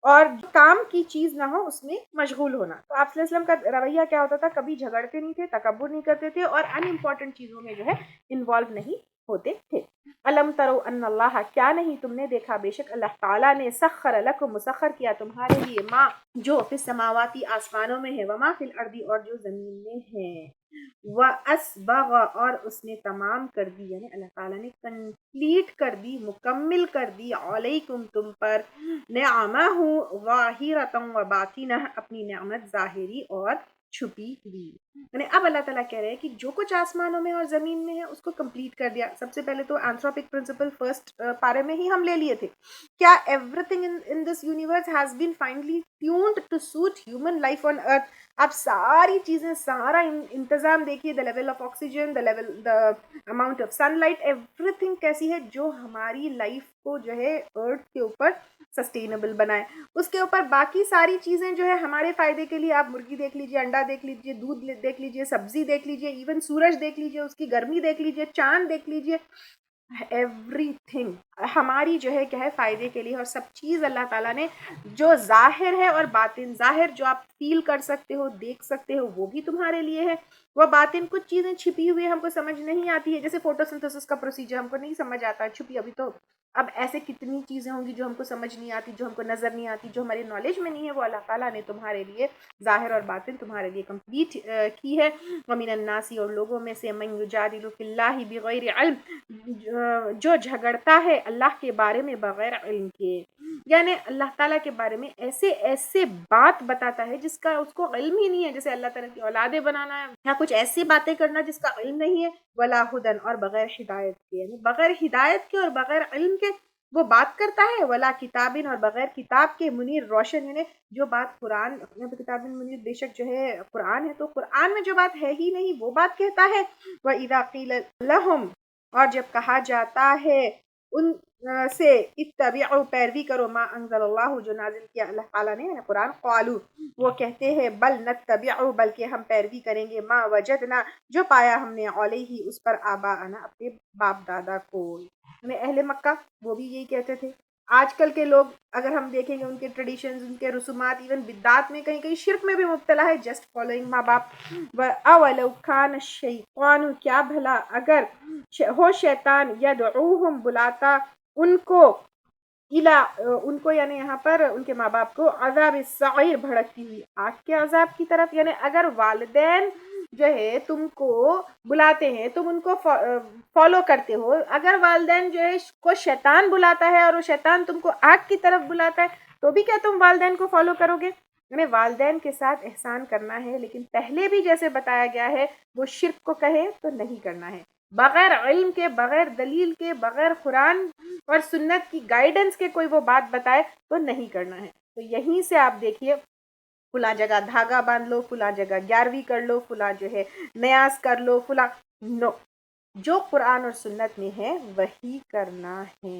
اور کام کی چیز نہ ہو اس میں مشغول ہونا۔ تو آپ صلی اللہ علیہ وسلم کا رویہ کیا ہوتا تھا، کبھی جھگڑتے نہیں تھے، تکبر نہیں کرتے تھے، اور ان امپورٹنٹ چیزوں میں جو ہے انوالو نہیں ہوتے تھے۔ الم ترو ان اللہ، کیا نہیں تم نے دیکھا، بے شک اللہ تعالیٰ نے سخر لکم، مسخر کیا تمہارے لیے، ما جو فی السماواتی آسمانوں میں ہے، وما فی الارض اور جو زمین میں ہے، وَأَسْبَغَ اور اس نے تمام کر دی، یعنی اللہ تعالیٰ نے کنپلیٹ کر دی، مکمل کر دی، علیکم تم پر، نعمہ ظاہرۃ و باطنہ، اپنی نعمت ظاہری اور چھپی ہوئی، یعنی اب اللہ تعالیٰ کہہ رہے ہیں کہ جو کچھ آسمانوں میں اور زمین میں ہے اس کو کمپلیٹ کر دیا۔ سب سے پہلے تو اینتھروپک پرنسپل فرسٹ پارے میں ہی ہم لے لیے تھے، کیا everything in this universe has been finally tuned to suit human life on earth. آپ ساری چیزیں، سارا انتظام دیکھیے، the level of oxygen, the amount of sunlight, everything کیسی ہے جو ہماری لائف کو جو ہے ارتھ کے اوپر سسٹینیبل بنائے، اس کے اوپر باقی ساری چیزیں جو ہے ہمارے فائدے کے لیے، آپ مرغی دیکھ لیجئے، انڈا دیکھ لیجئے، دودھ دیکھ لیجئے، سبزی دیکھ لیجئے، ایون سورج دیکھ لیجئے، اس کی گرمی دیکھ لیجئے، چاند دیکھ لیجئے، ایوری تھنگ ہماری جو ہے کیا ہے فائدے کے لیے، اور سب چیز اللہ تعالیٰ نے جو ظاہر ہے اور باطن، ظاہر جو آپ فیل کر سکتے ہو، دیکھ سکتے ہو، وہ بھی تمہارے لیے ہے، وہ باطن کچھ چیزیں چھپی ہوئی ہم کو سمجھ نہیں آتی ہے، جیسے فوٹو سنتھسس کا پروسیجر ہم کو نہیں سمجھ آتا ہے، چھپی، ابھی تو اب ایسے کتنی چیزیں ہوں گی جو ہم کو سمجھ نہیں آتی، جو ہم کو نظر نہیں آتی، جو ہماری نالج میں نہیں ہے، وہ اللہ تعالیٰ نے تمہارے لیے ظاہر اور باطن تمہارے لیے کمپلیٹ کی ہے۔ وَمِنَ النَّاسِ اور لوگوں میں سے، مَن يُجَادِلُ فِي اللَّهِ بِغَيْرِ علم جو جھگڑتا ہے اللہ کے بارے میں بغیر علم کے، یعنی اللہ تعالیٰ کے بارے میں ایسے بات بتاتا ہے جس کا اس کو علم ہی نہیں ہے، جیسے اللہ تعالیٰ کی اولادیں بنانا ہے یا کچھ ایسی باتیں کرنا جس کا علم نہیں ہے، ولا ہدن اور بغیر ہدایت کے، یعنی بغیر ہدایت کے اور بغیر علم کے وہ بات کرتا ہے، ولا کتابن اور بغیر کتاب کے، منیر روشن، یعنی جو بات قرآن کتاب منیر بے شک جو ہے قرآن ہے، تو قرآن میں جو بات ہے ہی نہیں وہ بات کہتا ہے۔ وَإِذَا قِيلَ لَهُمْ اور جب کہا جاتا ہے ان سے، اتبعوا پیروی کرو، ما انزل اللہ جو نازل کیا اللہ تعالیٰ نے، یعنی قرآن، قالو وہ کہتے ہیں، بل نتبعوا بلکہ ہم پیروی کریں گے، ما وجدنا جو پایا ہم نے، علیہ اس پر، آباءنا اپنے باپ دادا کو، یعنی اہل مکہ وہ بھی یہی کہتے تھے۔ آج کل کے لوگ اگر ہم دیکھیں گے ان کے ٹریڈیشنز، ان کے رسومات، ایون بدعات میں کہیں شرک میں بھی مبتلا ہے، جسٹ فالوئنگ ماں باپ۔ وَأَوَلَوْ كَانَ الشَّيْطَانُ کیا بھلا اگر ہو شیطان، یدعوہم بلاتا ان کو، ان کو یعنی یہاں پر ان کے ماں باپ کو، عذاب السعیر بھڑکتی ہوئی آگ کے عذاب کی طرف، یعنی اگر والدین جو ہے تم کو بلاتے ہیں، تم ان کو فالو کرتے ہو، اگر والدین جو ہے کو شیطان بلاتا ہے اور وہ شیطان تم کو آگ کی طرف بلاتا ہے، تو بھی کیا تم والدین کو فالو کرو گے؟ یعنی والدین کے ساتھ احسان کرنا ہے، لیکن پہلے بھی جیسے بتایا گیا ہے وہ شرک کو کہے تو نہیں کرنا ہے، بغیر علم کے، بغیر دلیل کے، بغیر قرآن اور سنت کی گائیڈنس کے کوئی وہ بات بتائے تو نہیں کرنا ہے۔ تو یہیں سے آپ دیکھیے، فلاں جگہ دھاگا باندھ لو، فلاں جگہ 11ویں کر لو، فلاں جو ہے نیاز کر لو، فلاں، نو، جو قرآن اور سنت میں ہے وہی کرنا ہے۔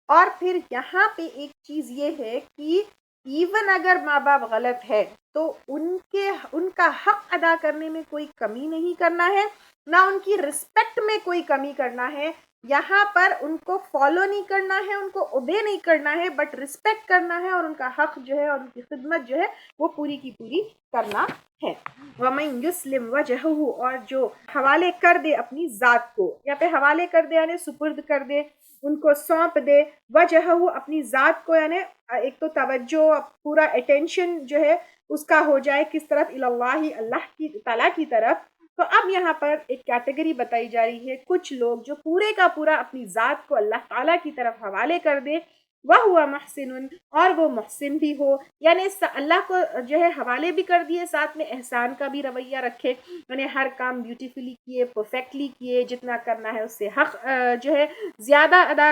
اور پھر یہاں پہ ایک چیز یہ ہے کہ ایون اگر ماں باپ غلط ہے تو ان کا حق ادا کرنے میں کوئی کمی نہیں کرنا ہے، نہ ان کی رسپیکٹ میں کوئی کمی کرنا ہے، یہاں پر ان کو فالو نہیں کرنا ہے، ان کو اوبے نہیں کرنا ہے، بٹ رسپیکٹ کرنا ہے، اور ان کا حق جو ہے اور ان کی خدمت جو ہے وہ پوری کی پوری کرنا ہے۔ وَمَن يُسْلِمْ وَجْهَهُ، اور جو حوالے کر دے اپنی ذات کو، یا پہ حوالے کر دے یعنی سپرد کر دے، ان کو سونپ دے، وجہہ اپنی ذات کو، یعنی ایک تو توجہ پورا اٹینشن جو ہے اس کا ہو جائے کس طرف، اللہ اللہ کی تعالیٰ کی طرف۔ تو اب یہاں پر ایک کیٹیگری بتائی جا رہی ہے، کچھ لوگ جو پورے کا پورا اپنی ذات کو اللہ تعالیٰ کی طرف حوالے کر دے، وَهُوَ مُحْسِنٌ، اور وہ محسن بھی ہو، یعنی اللہ کو جو ہے حوالے بھی کر دیے، ساتھ میں احسان کا بھی رویہ رکھے، یعنی ہر کام بیوٹیفلی کیے، پرفیکٹلی کیے، جتنا کرنا ہے اس سے حق جو ہے زیادہ ادا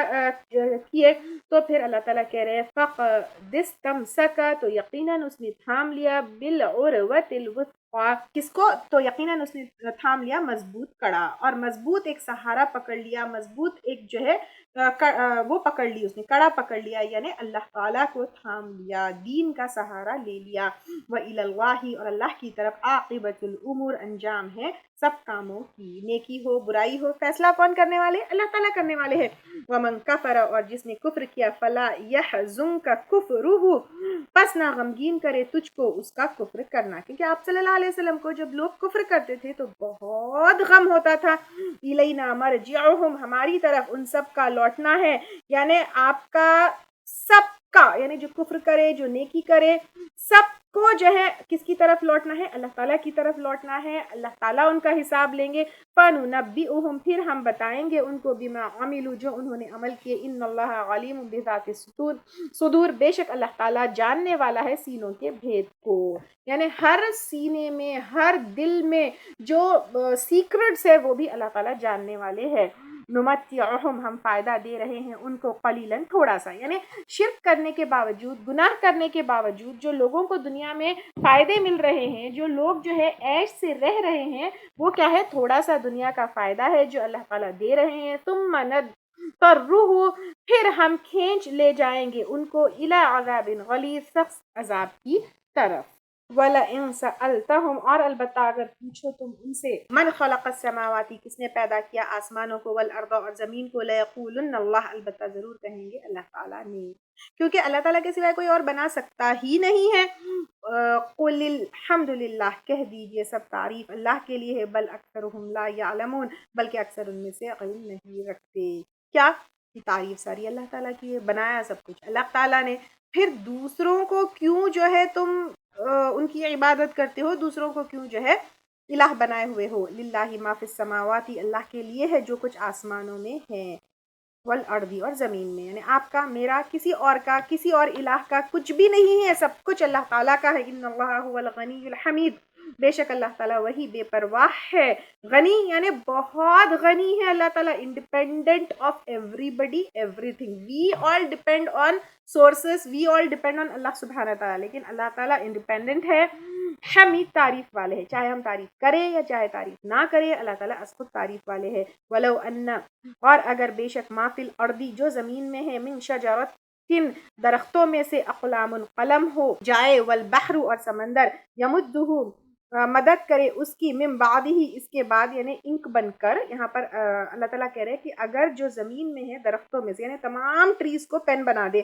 کیے، تو پھر اللہ تعالیٰ کہہ رہے ہیں فَقَدِ اسْتَمْسَكَ، تو یقیناً اس نے تھام لیا، بِالْعُرْوَةِ الْوُثْقَىٰ، کس کو، تو یقیناً اس نے تھام لیا مضبوط کڑا، اور مضبوط ایک سہارا پکڑ لیا، مضبوط ایک جو ہے وہ پکڑ لی، اس نے کڑا پکڑ لیا، یعنی اللہ تعالیٰ کو تھام لیا، دین کا سہارا لے لیا۔ وَإِلَى اللَّهِ، اور اللہ کی طرف، عاقبۃ الامور، انجام ہے سب کاموں کی، نیکی ہو برائی ہو، فیصلہ کون کرنے والے، اللہ تعالیٰ کرنے والے ہیں۔ وَمَن كَفَرَ، اور جس نے کفر کیا، فَلَا يَحْزُنكَ كُفْرُهُ، پس نہ غمگین کرے تجھ کو اس کا کفر کرنا، کیونکہ آپ صلی اللہ علیہ وسلم کو جب لوگ کفر کرتے تھے تو بہت غم ہوتا تھا۔ الینا مرجعہم، ہماری طرف ان سب کا لوٹنا ہے، یعنی آپ کا سب کا، یعنی جو کفر کرے جو نیکی کرے سب کو جو ہے کس کی طرف لوٹنا ہے، اللہ تعالیٰ کی طرف لوٹنا ہے، اللہ تعالیٰ ان کا حساب لیں گے۔ فَنُنَبِّئُهُمْ، پھر ہم بتائیں گے ان کو، بِمَا عَمِلُوا، جو انہوں نے عمل کیے، إِنَّ اللَّهَ عَلِيمٌ بِذَاتِ الصُّدُورِ، بے شک اللہ تعالیٰ جاننے والا ہے سینوں کے بھید کو، یعنی ہر سینے میں ہر دل میں جو سیکرٹس ہے وہ بھی اللہ تعالیٰ جاننے والے ہیں۔ نمتعہم، ہم فائدہ دے رہے ہیں ان کو، قلیلاً، تھوڑا سا، یعنی شرک کرنے کے باوجود، گناہ کرنے کے باوجود جو لوگوں کو دنیا میں فائدے مل رہے ہیں، جو لوگ جو ہے عیش سے رہ رہے ہیں، وہ کیا ہے، تھوڑا سا دنیا کا فائدہ ہے جو اللہ تعالیٰ دے رہے ہیں۔ ثم نضطرہ، پھر ہم کھینچ لے جائیں گے ان کو، الی عذاب غلیظ، سخت عذاب کی طرف۔ وَلَئِن سَأَلْتَهُمْ، اور البتہ اگر پوچھو تم ان سے، من خلق السماوات، کس نے پیدا کیا آسمانوں کو، والارض، اور زمین کو، لَيَقُولُنَّ اللَّهُ، البتہ ضرور کہیں گے اللہ تعالیٰ نے، کیونکہ اللہ تعالیٰ کے سوائے کوئی اور بنا سکتا ہی نہیں ہے۔ قُلِ الْحَمْدُ لِلَّهِ، کہہ دیجئے سب تعریف اللہ کے لیے ہے، بل اکثرهم لا يعلمون، بلکہ اکثر ان میں سے علم نہیں رکھتے۔ کیا یہ تعریف ساری اللہ تعالیٰ کی ہے، بنایا سب کچھ اللہ تعالیٰ نے، پھر دوسروں کو کیوں جو ہے تم ان کی عبادت کرتے ہو، دوسروں کو کیوں جو ہے الہ بنائے ہوئے ہو۔ للہ ما فی السماوات، اللہ کے لیے ہے جو کچھ آسمانوں میں ہے، والارض، اور زمین میں، یعنی آپ کا، میرا، کسی اور کا، کسی اور الہ کا کچھ بھی نہیں ہے، سب کچھ اللہ تعالیٰ کا ہے۔ ان اللہ هو الغنی الحمید، بے شک اللہ تعالیٰ وہی بے پرواہ ہے، غنی یعنی بہت غنی ہے اللہ تعالیٰ، independent of everybody everything, we all depend on sources, we all depend on Allah سبحانہ تعالیٰ، لیکن اللہ تعالیٰ انڈیپینڈنٹ ہے، حمید، تعریف والے ہیں، چاہے ہم تعریف کریں یا چاہے تعریف نہ کریں، اللہ تعالیٰ از خود تعریف والے ہیں۔ ولو ان، اور اگر بے شک، ما فی الارض، جو زمین میں ہے، من شجرۃ، درختوں میں سے، اقلام، قلم ہو جائے، والبحر، اور سمندر، یمدہ، مدد کرے اس کی، من بعد ہی، اس کے بعد، یعنی انک بن کر، یہاں پر اللہ تعالیٰ کہہ رہے ہیں کہ اگر جو زمین میں ہے درختوں میں سے، یعنی تمام ٹریز کو پین بنا دے،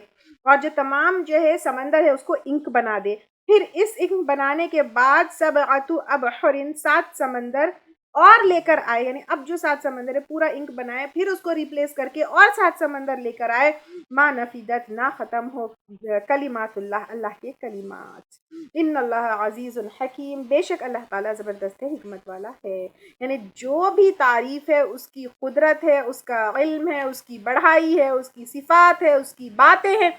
اور جو تمام جو ہے سمندر ہے اس کو انک بنا دے، پھر اس انک بنانے کے بعد، سبعۃ ابحر، 7 سمندر اور لے کر آئے، یعنی اب جو 7 سمندر ہے پورا انک بنائے، پھر اس کو ریپلیس کر کے اور 7 سمندر لے کر آئے، ما نفیدت، نہ ختم ہو کلمات اللہ، اللہ کے کلمات۔ ان اللہ عزیز الحکیم، بے شک اللہ تعالیٰ زبردست حکمت والا ہے، یعنی جو بھی تعریف ہے اس کی قدرت ہے، اس کا علم ہے، اس کی بڑھائی ہے، اس کی صفات ہے، اس کی باتیں ہیں،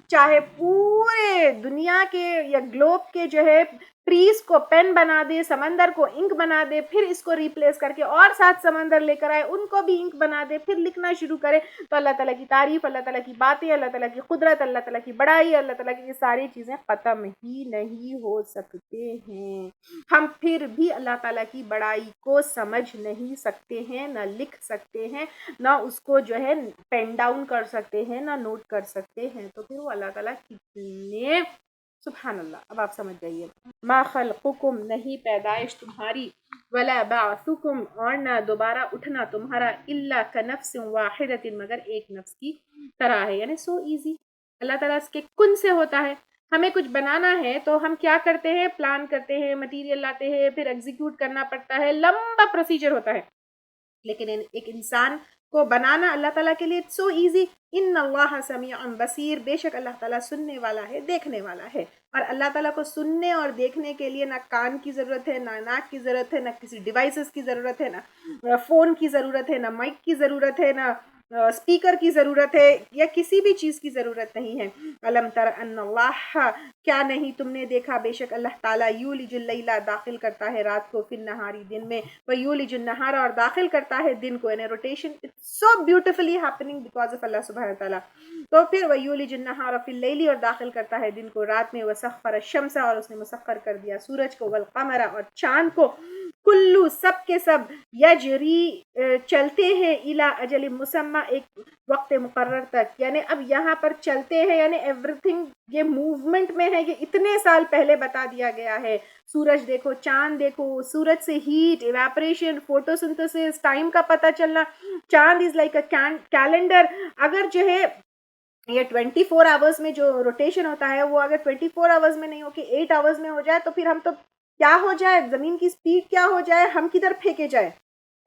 چاہے پورے دنیا کے یا گلوب کے جو ہے ٹریز کو پین بنا دے، سمندر کو انک بنا دے، پھر اس کو ریپلیس کر کے اور 7 سمندر لے کر آئے، ان کو بھی انک بنا دے، پھر لکھنا شروع کرے، تو اللہ تعالیٰ کی تعریف، اللہ تعالیٰ کی باتیں، اللہ تعالیٰ کی قدرت، اللہ تعالیٰ کی بڑائی، اللہ تعالیٰ کی یہ ساری چیزیں ختم ہی نہیں ہو سکتے ہیں۔ ہم پھر بھی اللہ تعالیٰ کی بڑائی کو سمجھ نہیں سکتے ہیں، نہ لکھ سکتے ہیں، نہ اس کو جو ہے پین ڈاؤن کر سکتے ہیں، نہ نوٹ کر سکتے ہیں، تو پھر وہ اللہ تعالیٰ کتنے سبحان اللہ. اب آپ سمجھ جائیے. ما خلقکم نہیں پیدائش تمہاری، ولا بعثکم اور نہ دوبارہ اٹھنا تمہارا، الا کنفس واحدۃ مگر ایک نفس کی طرح ہے. یعنی سو ایزی. اللہ تعالیٰ اس کے کن سے ہوتا ہے. ہمیں کچھ بنانا ہے تو ہم کیا کرتے ہیں؟ پلان کرتے ہیں، مٹیریل لاتے ہیں، پھر ایگزیکیوٹ کرنا پڑتا ہے، لمبا پروسیجر ہوتا ہے. لیکن ایک انسان کو بنانا اللہ تعالیٰ کے لیے سو ایزی. ان اللہ سمیع بصیر، بے شک اللہ تعالیٰ سننے والا ہے، دیکھنے والا ہے. اور اللہ تعالیٰ کو سننے اور دیکھنے کے لیے نہ کان کی ضرورت ہے، نہ ناک کی ضرورت ہے، نہ کسی ڈیوائسز کی ضرورت ہے، نہ فون کی ضرورت ہے، نہ مائک کی ضرورت ہے، نہ اسپیکر کی ضرورت ہے، یا کسی بھی چیز کی ضرورت نہیں ہے. علم تر ان اللہ، کیا نہیں تم نے دیکھا بے شک اللہ تعالیٰ یولج اللیل داخل کرتا ہے رات کو، فی النہاری دن میں، ویولج النہار اور داخل کرتا ہے دن کو. یعنی rotation so beautifully happening because of Allah سبحانہ وتعالیٰ. تو پھر ویولج النہار فی اللیل اور داخل کرتا ہے دن کو رات میں، وسخر الشمس اور اس نے مسخر کر دیا سورج کو، والقمر اور چاند کو، کلو سب کے سب، یجری چلتے ہیں، الی اجل مسمى ایک وقت مقرر تک. یعنی اب یہاں پر چلتے ہیں یعنی ایوری تھنگ یہ موومنٹ میں ہے، یہ اتنے سال پہلے بتا دیا گیا ہے. سورج دیکھو، چاند دیکھو، سورج سے ہیٹ، ایواپریشن، فوٹو سنتھسس، ٹائم کا پتہ چلنا. چاند از لائک اے کیلنڈر. اگر جو ہے یہ 24 آورز میں جو روٹیشن ہوتا ہے وہ اگر 24 آورز میں نہیں ہو کہ 8 آورز میں ہو جائے تو پھر ہم تو کیا ہو جائے، زمین کی سپیڈ کیا ہو جائے، ہم کدھر پھینکے جائے.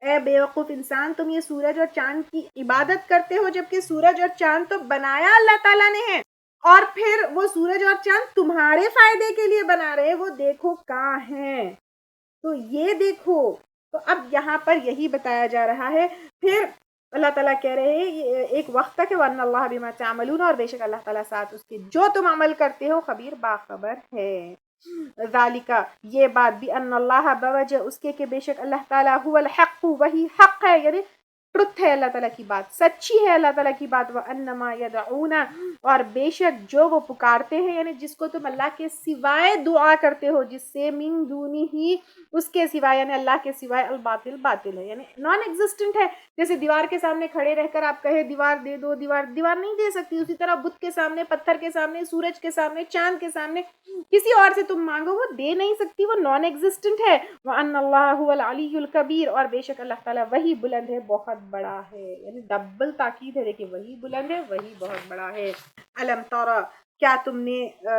اے بے وقوف انسان، تم یہ سورج اور چاند کی عبادت کرتے ہو جبکہ سورج اور چاند تو بنایا اللہ تعالیٰ نے ہے، اور پھر وہ سورج اور چاند تمہارے فائدے کے لیے بنا رہے. وہ دیکھو کہاں ہیں، تو یہ دیکھو. تو اب یہاں پر یہی بتایا جا رہا ہے. پھر اللہ تعالیٰ کہہ رہے ہیں یہ ایک وقت تک ہے، وَأَنَّ اللَّهَ بِمَا تَعْمَلُونَ اور بے شک اللہ تعالیٰ ساتھ اس کے جو تم عمل کرتے ہو خبیر باخبر ہے. ذالک یہ بات بھی، ان اللہ بوجہ اس کے کہ بے شک اللہ تعالیٰ هو الحق وہی حق ہے، یعنی ٹروتھ ہے، اللہ تعالیٰ کی بات سچی ہے، اللہ تعالیٰ کی بات. وَأَنَّمَا يَدْعُونَ اور بے شک جو وہ پکارتے ہیں، یعنی جس کو تم اللہ کے سوائے دعا کرتے ہو، جس سے من دونی ہی اس کے سوائے یعنی اللہ کے سوائے، الباطل باطل ہے یعنی نان ایگزسٹنٹ ہے. جیسے دیوار کے سامنے کھڑے رہ کر آپ کہے دیوار دے دو، دیوار نہیں دے سکتی. اسی طرح بت کے سامنے، پتھر کے سامنے، سورج کے سامنے، چاند کے سامنے کسی اور سے تم مانگو وہ دے نہیں سکتی، وہ نان ایگزسٹنٹ ہے. وَأَنَّ اللَّهَ هُوَ الْعَلِيُّ الْكَبِيرُ اور بے شک اللہ تعالیٰ وہی بلند ہے، بہت بڑا ہے. یعنی ڈبل تاکید ہے، دیکھیں وہی بلند ہے، وہی بہت بڑا ہے. علم ترى کیا تم نے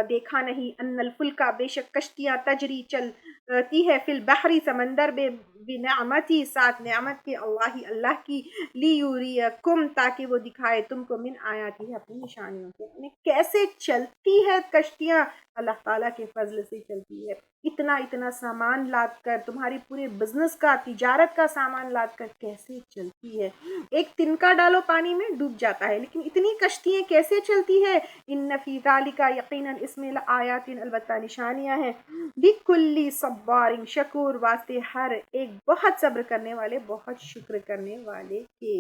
دیکھا نہیں، ان الفلک بے شک کشتیاں، تجری چلتی ہے، فی البحر سمندر میں، بنعمتی ساتھ نعمت کے، اللہ کی، لیوریکم تاکہ وہ دکھائے تم کو، من آیاتی اپنی نشانیوں کے. یعنی کیسے چلتی ہے کشتیاں، اللہ تعالیٰ کے فضل سے چلتی ہے. اتنا سامان لاد کر، تمہاری پورے بزنس کا، تجارت کا سامان لاد کر کیسے چلتی ہے. ایک تنکا ڈالو پانی میں ڈوب جاتا ہے، لیکن اتنی کشتیاں کیسے چلتی ہے. ان فی ذالک یقینا اس میں لآیات البتہ نشانیاں ہیں، بکل صبار شکور واسطے ہر ایک بہت صبر کرنے والے، بہت شکر کرنے والے کے.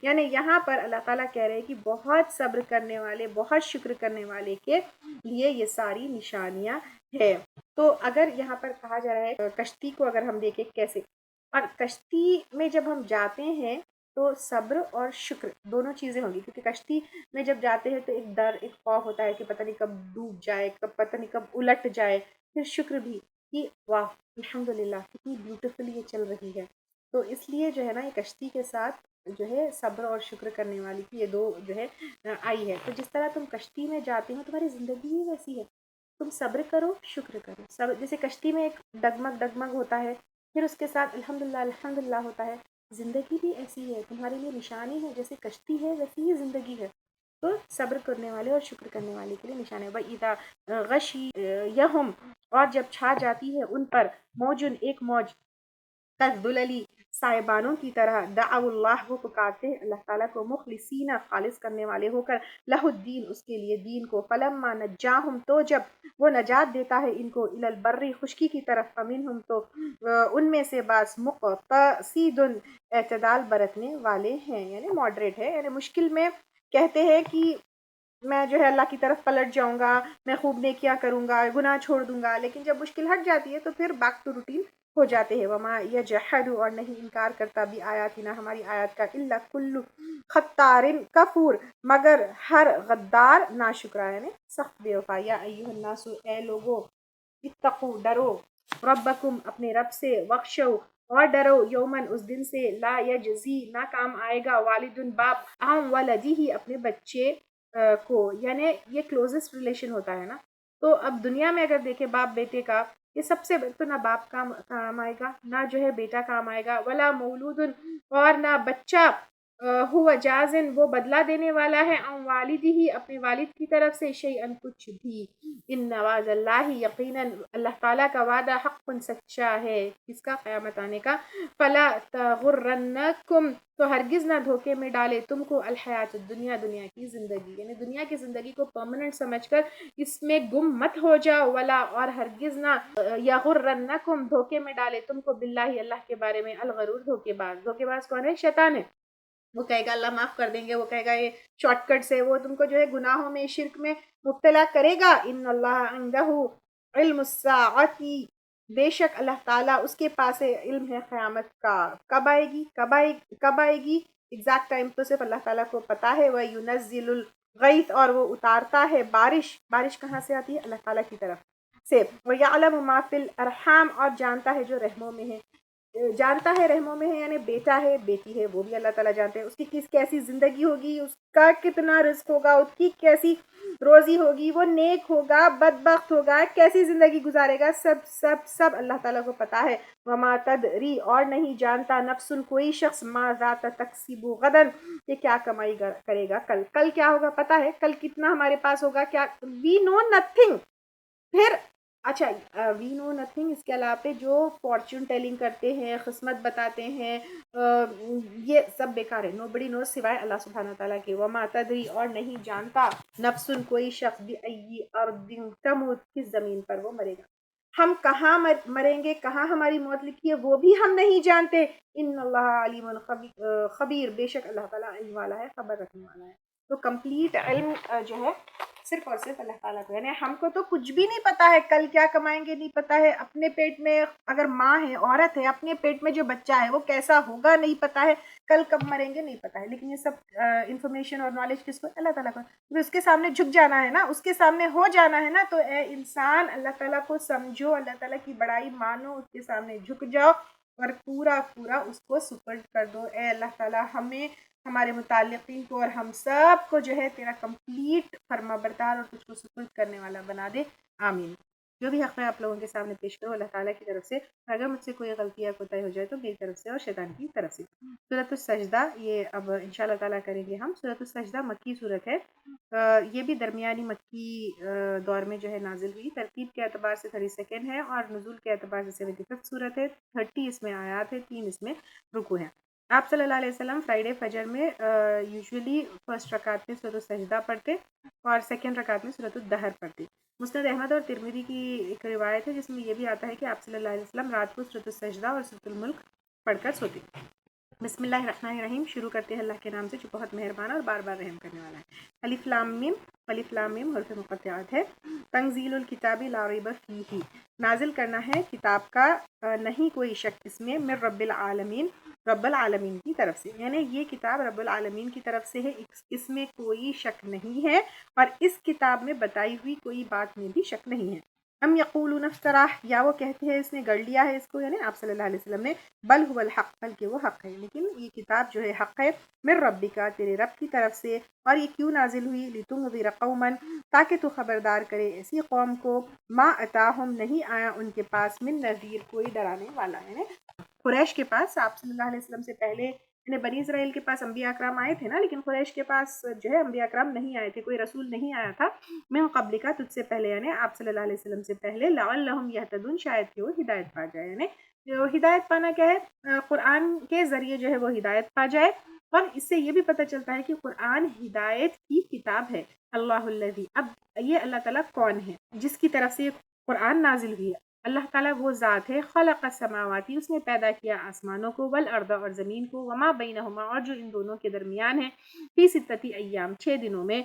یعنی یہاں پر اللہ تعالیٰ کہہ رہے ہیں کہ بہت صبر کرنے والے، بہت شکر کرنے والے کے لیے یہ ساری نشانیاں ہے. تو اگر یہاں پر کہا جا رہا ہے کشتی کو اگر ہم دیکھیں کیسے، اور کشتی میں جب ہم جاتے ہیں تو صبر اور شکر دونوں چیزیں ہوں گی، کیونکہ کشتی میں جب جاتے ہیں تو ایک ڈر، ایک خوف ہوتا ہے کہ پتہ نہیں کب ڈوب جائے، پتہ نہیں کب الٹ جائے. پھر شکر بھی کہ واہ الحمدللہ کتنی بیوٹیفلی یہ چل رہی ہے. تو اس لیے جو ہے نا یہ کشتی کے ساتھ جو ہے صبر اور شکر کرنے والی کی یہ دو جو ہے آئی ہے. تو جس طرح تم کشتی میں جاتے ہو تمہاری زندگی بھی ویسی ہے، تم صبر کرو، شکر کرو. صبر جیسے کشتی میں ایک ڈگمگ ہوتا ہے، پھر اس کے ساتھ الحمدللہ ہوتا ہے. زندگی بھی ایسی ہے، تمہارے لیے نشانی ہے، جیسے کشتی ہے ویسی ہی زندگی ہے. تو صبر کرنے والے اور شکر کرنے والے کے لیے نشان ہے. وَإِذَا غَشِيَهُمْ اور جب چھا جاتی ہے ان پر، موجن ایک موج، کالظللی سائبانوں کی طرح، دعوا اللہ وہ پکارتے ہیں اللہ تعالیٰ کو، مخلصین خالص کرنے والے ہو کر، لہ الدین اس کے لیے دین کو. فلما نجاہم تو جب وہ نجات دیتا ہے ان کو، الی البر خشکی کی طرف، فمنہم تو ان میں سے بعض مقتصد اعتدال برتنے والے ہیں، یعنی ماڈریٹ ہے. یعنی مشکل میں کہتے ہیں کہ میں جو ہے اللہ کی طرف پلٹ جاؤں گا، میں خوب نیکیاں کروں گا، گناہ چھوڑ دوں گا، لیکن جب مشکل ہٹ جاتی ہے تو پھر بیک ٹو روٹین ہو جاتے ہیں. وما یجحد اور نہیں انکار کرتا بھی آیاتنا ہماری آیات کا الا کل خطار کفور مگر ہر غدار ناشکرا یعنی سخت بے وفا. یا ایھا الناس اے لوگو اتقو ڈرو ربکم اپنے رب سے وخشو اور ڈرو یومن اس دن سے لا یجزی نہ کام آئے گا والدن باپ عن ولدی اپنے بچے کو. یعنی یہ کلوزسٹ ریلیشن ہوتا ہے نا. تو اب دنیا میں اگر دیکھیں باپ بیٹے کا یہ سب سے تو نہ باپ کام آئے گا نہ جو ہے بیٹا کام آئے گا. ولا مولود اور نہ بچہ ہوا جازن وہ بدلہ دینے والا ہے عن والدہ اپنے والد کی طرف سے شیئن کچھ بھی. ان وعد اللہ یقیناً اللہ تعالیٰ کا وعدہ حق سچا ہے. کس کا؟ قیامت آنے کا. فلا تغرنکم تو ہرگز نہ دھوکے میں ڈالے تم کو الحیات الدنیا دنیا کی زندگی یعنی دنیا کی زندگی کو پرماننٹ سمجھ کر اس میں گم مت ہو جاؤ. ولا اور ہرگز نہ یغرنکم دھوکے میں ڈالے تم کو باللہ اللہ کے بارے میں الغرور دھوکے باز. دھوکے باز کون ہے؟ شیطان ہے. وہ کہے گا اللہ معاف کر دیں گے, وہ کہے گا یہ شارٹ کٹ سے وہ تم کو جو ہے گناہوں میں شرک میں مبتلا کرے گا. ان اللہ عنده علم الساعۃ بے شک اللہ تعالیٰ اس کے پاس علم ہے قیامت کا. کب آئے گی کب آئے گی ایگزیکٹ ٹائم تو صرف اللہ تعالیٰ کو پتا ہے. وَيُنَزِّلُ الغیث اور وہ اتارتا ہے بارش کہاں سے آتی ہے؟ اللہ تعالیٰ کی طرف سے. وَيَعْلَمُ مَا فِي الْأَرْحَامِ اور جانتا ہے جو رحموں میں ہے. جانتا ہے رحموں میں ہے یعنی بیٹا ہے بیٹی ہے وہ بھی اللہ تعالیٰ جانتے ہیں. اس کی کیسی زندگی ہوگی, اس کا کتنا رزق ہوگا, اس کی کیسی روزی ہوگی, وہ نیک ہوگا بدبخت ہوگا, کیسی زندگی گزارے گا, سب سب سب اللہ تعالیٰ کو پتا ہے. وما تدری اور نہیں جانتا نفس کوئی شخص ماذا تکسب غدا کہ کیا کمائی کرے گا کل کیا ہوگا پتا ہے, کل کتنا ہمارے پاس ہوگا کیا, وی نو نتھنگ. پھر اچھا وی نو نتھنگ اس کے علاوہ جو فارچون ٹیلنگ کرتے ہیں, قسمت بتاتے ہیں, یہ سب بیکار ہے. نو بڑی نو سوائے اللہ سبحانہ تعالیٰ کے. وما تدری اور نہیں جانتا نفس کوئی شخص بأی ارض تموت کس زمین پر وہ مرے گا. ہم کہاں مریں گے, کہاں ہماری موت لکھی ہے وہ بھی ہم نہیں جانتے. ان اللہ علیم خبیر بے شک اللہ تعالیٰ علم والا ہے, خبر رکھنے والا ہے. تو کمپلیٹ علم جو ہے صرف اور صرف اللہ تعالیٰ کو. یعنی ہم کو تو کچھ بھی نہیں پتا ہے کل کیا کمائیں گے نہیں پتا ہے. اپنے پیٹ میں اگر ماں ہے عورت ہے اپنے پیٹ میں جو بچہ ہے وہ کیسا ہوگا نہیں پتا ہے, کل کب مریں گے نہیں پتا ہے. لیکن یہ سب انفارمیشن اور نالج کس کو؟ اللہ تعالیٰ کو. اس کے سامنے جھک جانا ہے نا, اس کے سامنے ہو جانا ہے نا. تو اے انسان اللہ تعالیٰ کو سمجھو, اللہ تعالیٰ کی بڑائی مانو, اس کے سامنے جھک جاؤ اور پورا اس کو سپرد کر دو. اے اللہ تعالیٰ ہمیں ہمارے متعلقین کو اور ہم سب کو جو ہے تیرا کمپلیٹ فرما بردار اور تجھ کو سپرد کرنے والا بنا دے. آمین. جو بھی حق میں آپ لوگوں کے سامنے پیش کرو اللہ تعالیٰ کی طرف سے. اگر مجھ سے کوئی غلطی یا کوتاہی ہو جائے تو میری طرف سے اور شیطان کی طرف سے. سورۃ السجدہ یہ اب انشاءاللہ تعالیٰ کریں گے ہم. سورۃ السجدہ مکی صورت ہے. یہ بھی درمیانی مکی دور میں جو ہے نازل ہوئی. ترتیب کے اعتبار سے 32 ہے اور نزول کے اعتبار سے 75 صورت ہے. 30 اس میں آیات ہے, 3 اس میں رکوع ہیں. آپ صلی اللہ علیہ وسلم فرائیڈے فجر میں یوزولی فرسٹ رکعت میں سورۃ السجدہ پڑھتے اور سیکنڈ رکعت میں سورۃ الدہر پڑھتے. مسند احمد اور ترمذی کی ایک روایت ہے جس میں یہ بھی آتا ہے کہ آپ صلی اللہ علیہ وسلم رات کو سورۃ السجدہ اور سورۃ الملک پڑھ کر سوتے. بسم اللہ الرحمن الرحیم. شروع کرتے ہیں اللہ کے نام سے جو بہت مہربان اور بار بار رحم کرنے والا ہے. الف لام میم. الف لام میم حروف مقطعات ہے. تنزیل الکتاب لا ریب فیہ نازل کرنا ہے کتاب کا نہیں کوئی شک اس میں, من رب العالمین رب العالمین کی طرف سے. یعنی یہ کتاب رب العالمین کی طرف سے ہے, اس میں کوئی شک نہیں ہے اور اس کتاب میں بتائی ہوئی کوئی بات میں بھی شک نہیں ہے. ام یقولون افتراہ یا وہ کہتے ہیں اس نے گڑھ لیا ہے اس کو, یعنی آپ صلی اللہ علیہ وسلم نے. بل هو الحق بلکہ وہ حق ہے. لیکن یہ کتاب جو ہے حق ہے من ربک تیرے رب کی طرف سے. اور یہ کیوں نازل ہوئی؟ لتنذر قوما تاکہ تو خبردار کرے ایسی قوم کو ما اتاہم نہیں آیا ان کے پاس من نذیر کوئی ڈرانے والا. یعنی قریش کے پاس آپ صلی اللہ علیہ وسلم سے پہلے یعنی بنی اسرائیل کے پاس انبیاء اکرام آئے تھے نا, لیکن قریش کے پاس جو ہے انبیاء اکرام نہیں آئے تھے, کوئی رسول نہیں آیا تھا من قبل کا تجھ سے پہلے یعنی آپ صلی اللہ علیہ وسلم سے پہلے. لعلہم یہتدون شاید کہ وہ ہدایت پا جائے. یعنی ہدایت پانا کیا ہے؟ قرآن کے ذریعے جو ہے وہ ہدایت پا جائے. اور اس سے یہ بھی پتہ چلتا ہے کہ قرآن ہدایت کی کتاب ہے. اللہ الذی, اب یہ اللہ تعالیٰ کون ہے جس کی طرف سے قرآن نازل ہوئی ہے؟ اللہ تعالیٰ وہ ذات ہے خلق السماواتی اس نے پیدا کیا آسمانوں کو, والارض اور زمین کو, وما بینہما اور جو ان دونوں کے درمیان ہے, فی ستۃ ایام 6 دنوں میں.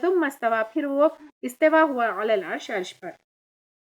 ثم استوی پھر وہ استوا ہوا علی العرش عرش پر.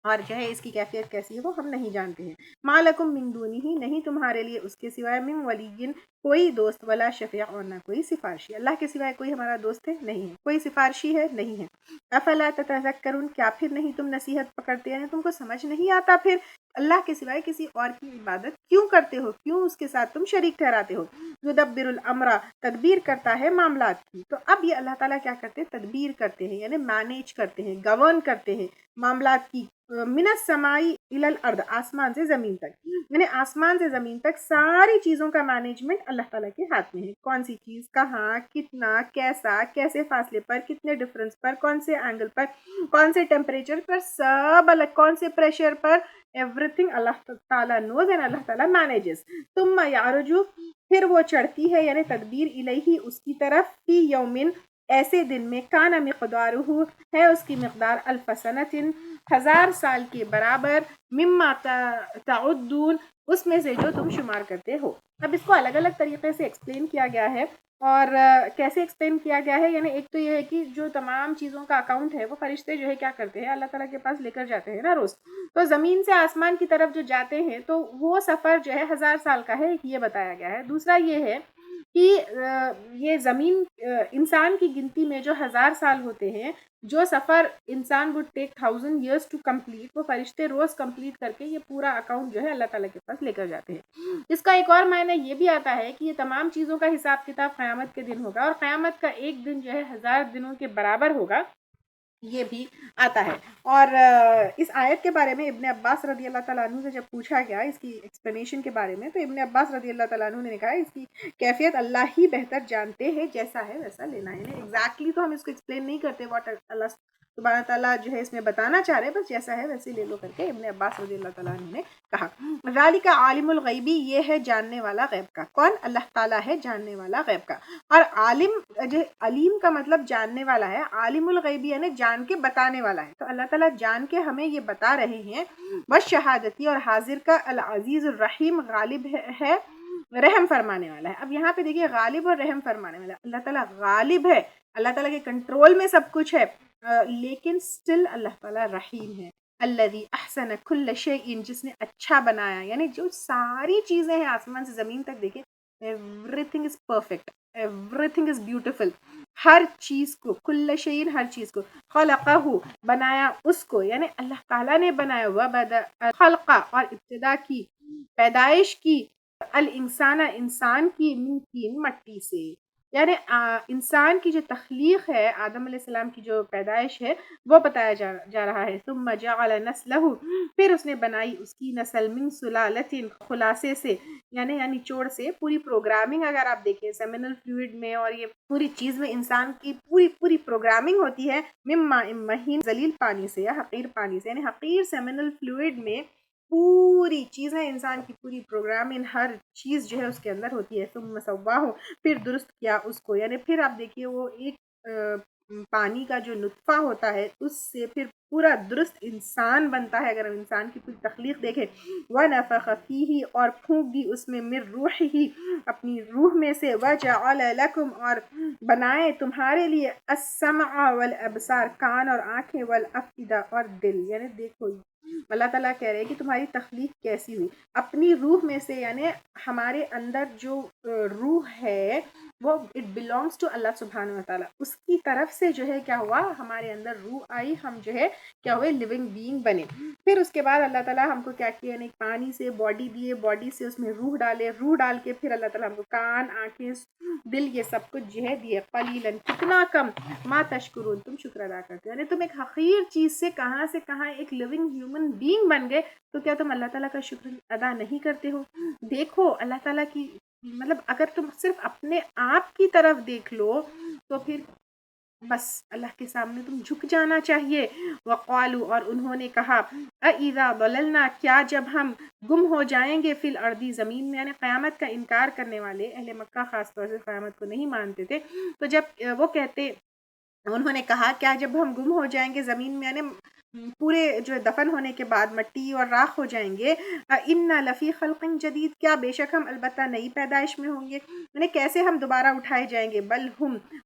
اور جو ہے اس کی کیفیت کیسی ہے وہ ہم نہیں جانتے ہیں. مالکم من دونہ، نہیں تمہارے لیے اس کے سوائے، من ولی، کوئی دوست، ولا شفیع، اور نہ کوئی سفارشی. اللہ کے سوائے کوئی ہمارا دوست ہے نہیں ہے، کوئی سفارشی ہے نہیں ہے. افلا تتذکرون، کیا پھر نہیں تم نصیحت پکڑتے ہیں، تم کو سمجھ نہیں آتا پھر اللہ کے سوائے کسی اور کی عبادت کیوں کرتے ہو، کیوں اس کے ساتھ تم شریک ٹھہراتے ہو. یدبر الامر، تدبیر کرتا ہے معاملات کی. تو اب یہ اللہ تعالیٰ کیا کرتے ہیں، تدبیر کرتے ہیں، یعنی مینیج کرتے ہیں، گورن کرتے ہیں معاملات کی. من السماء الی الارض، آسمان سے زمین تک، یعنی آسمان سے زمین تک ساری چیزوں کا مینجمنٹ اللہ تعالیٰ کے ہاتھ میں ہے. کون سی چیز کہاں، کتنا، کیسا، کیسے فاصلے پر، کتنے ڈفرنس پر، کون سے اینگل پر، کون سے ٹیمپریچر پر، سب الگ، کون سے پریشر پر، ایوری تھنگ اللہ تعالیٰ نوز اینڈ اللہ تعالیٰ مینیجز. ثم یعرج، پھر وہ چڑھتی ہے، یعنی تدبیر الیہ، اس کی طرف، فی یومن، ایسے دن میں، کان مقدارہ، ہے اس کی مقدار، الف سنۃ، 1000 سال کے برابر، مما تعدون، اس میں سے جو تم شمار کرتے ہو. اب اس کو الگ الگ طریقے سے ایکسپلین کیا گیا ہے. اور کیسے ایکسپلین کیا گیا ہے، یعنی ایک تو یہ ہے کہ جو تمام چیزوں کا اکاؤنٹ ہے وہ فرشتے جو ہے کیا کرتے ہیں، اللہ تعالیٰ کے پاس لے کر جاتے ہیں نا روز. تو زمین سے آسمان کی طرف جو جاتے ہیں تو وہ سفر جو ہے 1000 سال کا ہے، یہ بتایا گیا ہے. دوسرا یہ ہے کہ یہ زمین انسان کی گنتی میں جو 1000 سال ہوتے ہیں، جو سفر انسان would take 1000 years to complete، وہ فرشتے روز کمپلیٹ کر کے یہ پورا اکاؤنٹ جو ہے اللہ تعالیٰ کے پاس لے کر جاتے ہیں. اس کا ایک اور معنی یہ بھی آتا ہے کہ یہ تمام چیزوں کا حساب کتاب قیامت کے دن ہوگا، اور قیامت کا ایک دن جو ہے 1000 دنوں کے برابر ہوگا، یہ بھی آتا ہے. اور اس آیت کے بارے میں ابن عباس رضی اللہ تعالیٰ عنہ سے جب پوچھا گیا اس کی ایکسپلینیشن کے بارے میں، تو ابن عباس رضی اللہ تعالیٰ عنہ نے کہا اس کی کیفیت اللہ ہی بہتر جانتے ہیں، جیسا ہے ویسا لینا ہے. یعنی ایگزیکٹلی تو ہم اس کو ایکسپلین نہیں کرتے واٹ اللہ سبحانہ تعالیٰ جو ہے اس میں بتانا چاہ رہے، بس جیسا ہے ویسے لے لو کر کے ابن عباس رضی اللہ تعالیٰ عنہ نے کہا. ذالک عالم الغیبی، یہ ہے جاننے والا غیب کا. کون؟ اللہ تعالیٰ ہے جاننے والا غیب کا. اور عالم جو علیم کا مطلب جاننے والا ہے، عالم الغیبی یعنی جان کے بتانے والا ہے. تو اللہ تعالیٰ جان کے ہمیں یہ بتا رہے ہیں. بس شہادتی، اور حاضر کا، العزیز الرحیم، غالب ہے، رحم فرمانے والا ہے. اب یہاں پہ دیکھیے غالب اور رحم فرمانے والا. اللہ تعالیٰ غالب ہے، اللہ تعالیٰ کے کنٹرول میں سب کچھ ہے، لیکن سٹل اللہ تعالیٰ رحیم ہے. الذی احسن کل شیء، جس نے اچھا بنایا، یعنی جو ساری چیزیں ہیں آسمان سے زمین تک، دیکھیں everything is perfect, everything is beautiful. ہر چیز کو، کل شیء، ہر چیز کو، خلقہ، بنایا اس کو، یعنی اللہ تعالیٰ نے بنایا. وبدأ خلقہ، اور ابتدا کی، پیدائش کی، الانسان، انسان کی، من طین، مٹی سے. یعنی انسان کی جو تخلیق ہے، آدم علیہ السلام کی جو پیدائش ہے وہ بتایا جا رہا ہے. ثم جعل نسلہ، پھر اس نے بنائی اس کی نسل، من سلالۃ، خلاصے سے، یعنی نچوڑ سے. پوری پروگرامنگ اگر آپ دیکھیں سیمینل فلوئڈ میں اور یہ پوری چیز میں انسان کی پوری پروگرامنگ ہوتی ہے، من ماء مہین، ذلیل پانی سے یا حقیر پانی سے. یعنی حقیر سیمینل فلوئڈ میں پوری چیزیں انسان کی پوری پروگرامنگ، ہر چیز جو ہے اس کے اندر ہوتی ہے. ثم سواہ، پھر درست کیا اس کو. یعنی پھر آپ دیکھیے وہ ایک پانی کا جو نطفہ ہوتا ہے اس سے پھر پورا درست انسان بنتا ہے. اگر ہم انسان کی پوری تخلیق دیکھیں، وَنَفَخَ فِيهِ، اور پھونک دی اس میں، مِن رُوحِهِ، اپنی روح میں سے، وَجَعَلَ لَكُمْ، اور بنائے تمہارے لیے، السَّمْعَ وَالْأَبْصَارَ، کان اور آنکھیں، وَالْأَفْئِدَةَ، اور دل. یعنی دیکھو اللہ تعالیٰ کہہ رہے ہیں کہ تمہاری تخلیق کیسی ہوئی. اپنی روح میں سے، یعنی ہمارے اندر جو روح ہے وہ اٹ بلانگس ٹو اللہ سبحانہ و تعالیٰ. اس کی طرف سے جو ہے کیا ہوا، ہمارے اندر روح آئی، ہم جو ہے کیا ہوئے، لیونگ بینگ بنے. پھر اس کے بعد اللہ تعالیٰ ہم کو کیا کیا، یعنی پانی سے باڈی دیے، باڈی سے اس میں روح ڈالے، روح ڈال کے پھر اللہ تعالیٰ ہم کو کان، آنکھیں، دل، یہ سب کچھ جو ہے دیے. قلیلاً، کتنا کم، ما تشکرون، تم شکر ادا کرتے ہو. یعنی تم ایک حقیر چیز سے کہاں ایک لیونگ ہیومن بینگ بن گئے، تو کیا تم اللہ تعالیٰ کا شکر ادا نہیں کرتے ہو؟ دیکھو اللہ تعالیٰ کی، مطلب اگر تم صرف اپنے آپ کی طرف دیکھ لو تو پھر بس اللہ کے سامنے تم جھک جانا چاہیے. وقالو، اور انہوں نے کہا، اذا ضللنا، کیا جب ہم گم ہو جائیں گے، فی الارض، زمین میں. یعنی قیامت کا انکار کرنے والے اہل مکہ خاص طور سے قیامت کو نہیں مانتے تھے. تو جب وہ کہتے، انہوں نے کہا کیا جب ہم گم ہو جائیں گے زمین میں، یعنی پورے جو دفن ہونے کے بعد مٹی اور راکھ ہو جائیں گے، اِنَّا لَفِي خَلْقٍ جدید، کیا بے شک ہم البتہ نئی پیدائش میں ہوں گے، یعنی کیسے ہم دوبارہ اٹھائے جائیں گے،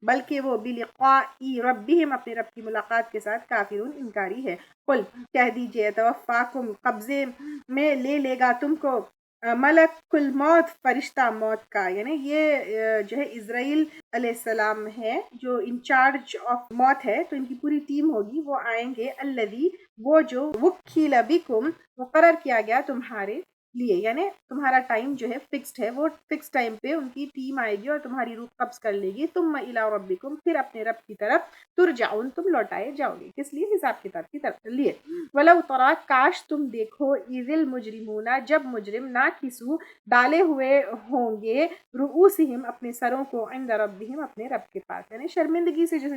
بلکہ وہ بِلِقَاءِ رَبِّهِمْ، اپنے رب کی ملاقات کے ساتھ کافرون انکاری ہے۔ قل کہہ دیجئے توفاکم، قبضے میں لے لے گا تم کو ملک الموت، فرشتہ موت کا، یعنی یہ جو ہے اسرائیل علیہ السلام ہے جو انچارج آف موت ہے، تو ان کی پوری ٹیم ہوگی، وہ آئیں گے الذی، وہ جو وکیل بکم، مقرر کیا گیا تمہارے لیے، یعنی تمہارا ٹائم جو ہے فکسڈ ہے، وہ فکس ٹائم پہ ان کی ٹیم آئے گی اور تمہاری روح قبض کر لے گی، ثم الی ربکم، پھر اپنے رب کی طرف ترجعون، تم لوٹائے جاؤ گے، کس لیے؟ حساب کتاب کی طرف لیے۔ ولو تری، کاش تم دیکھو، اذ المجرمون، جب مجرم ناکسو، ڈالے ہوئے ہوں گے، رؤوسہم، اپنے سروں کو، عند ربہم، اپنے رب کے پاس، یعنی شرمندگی سے جیسے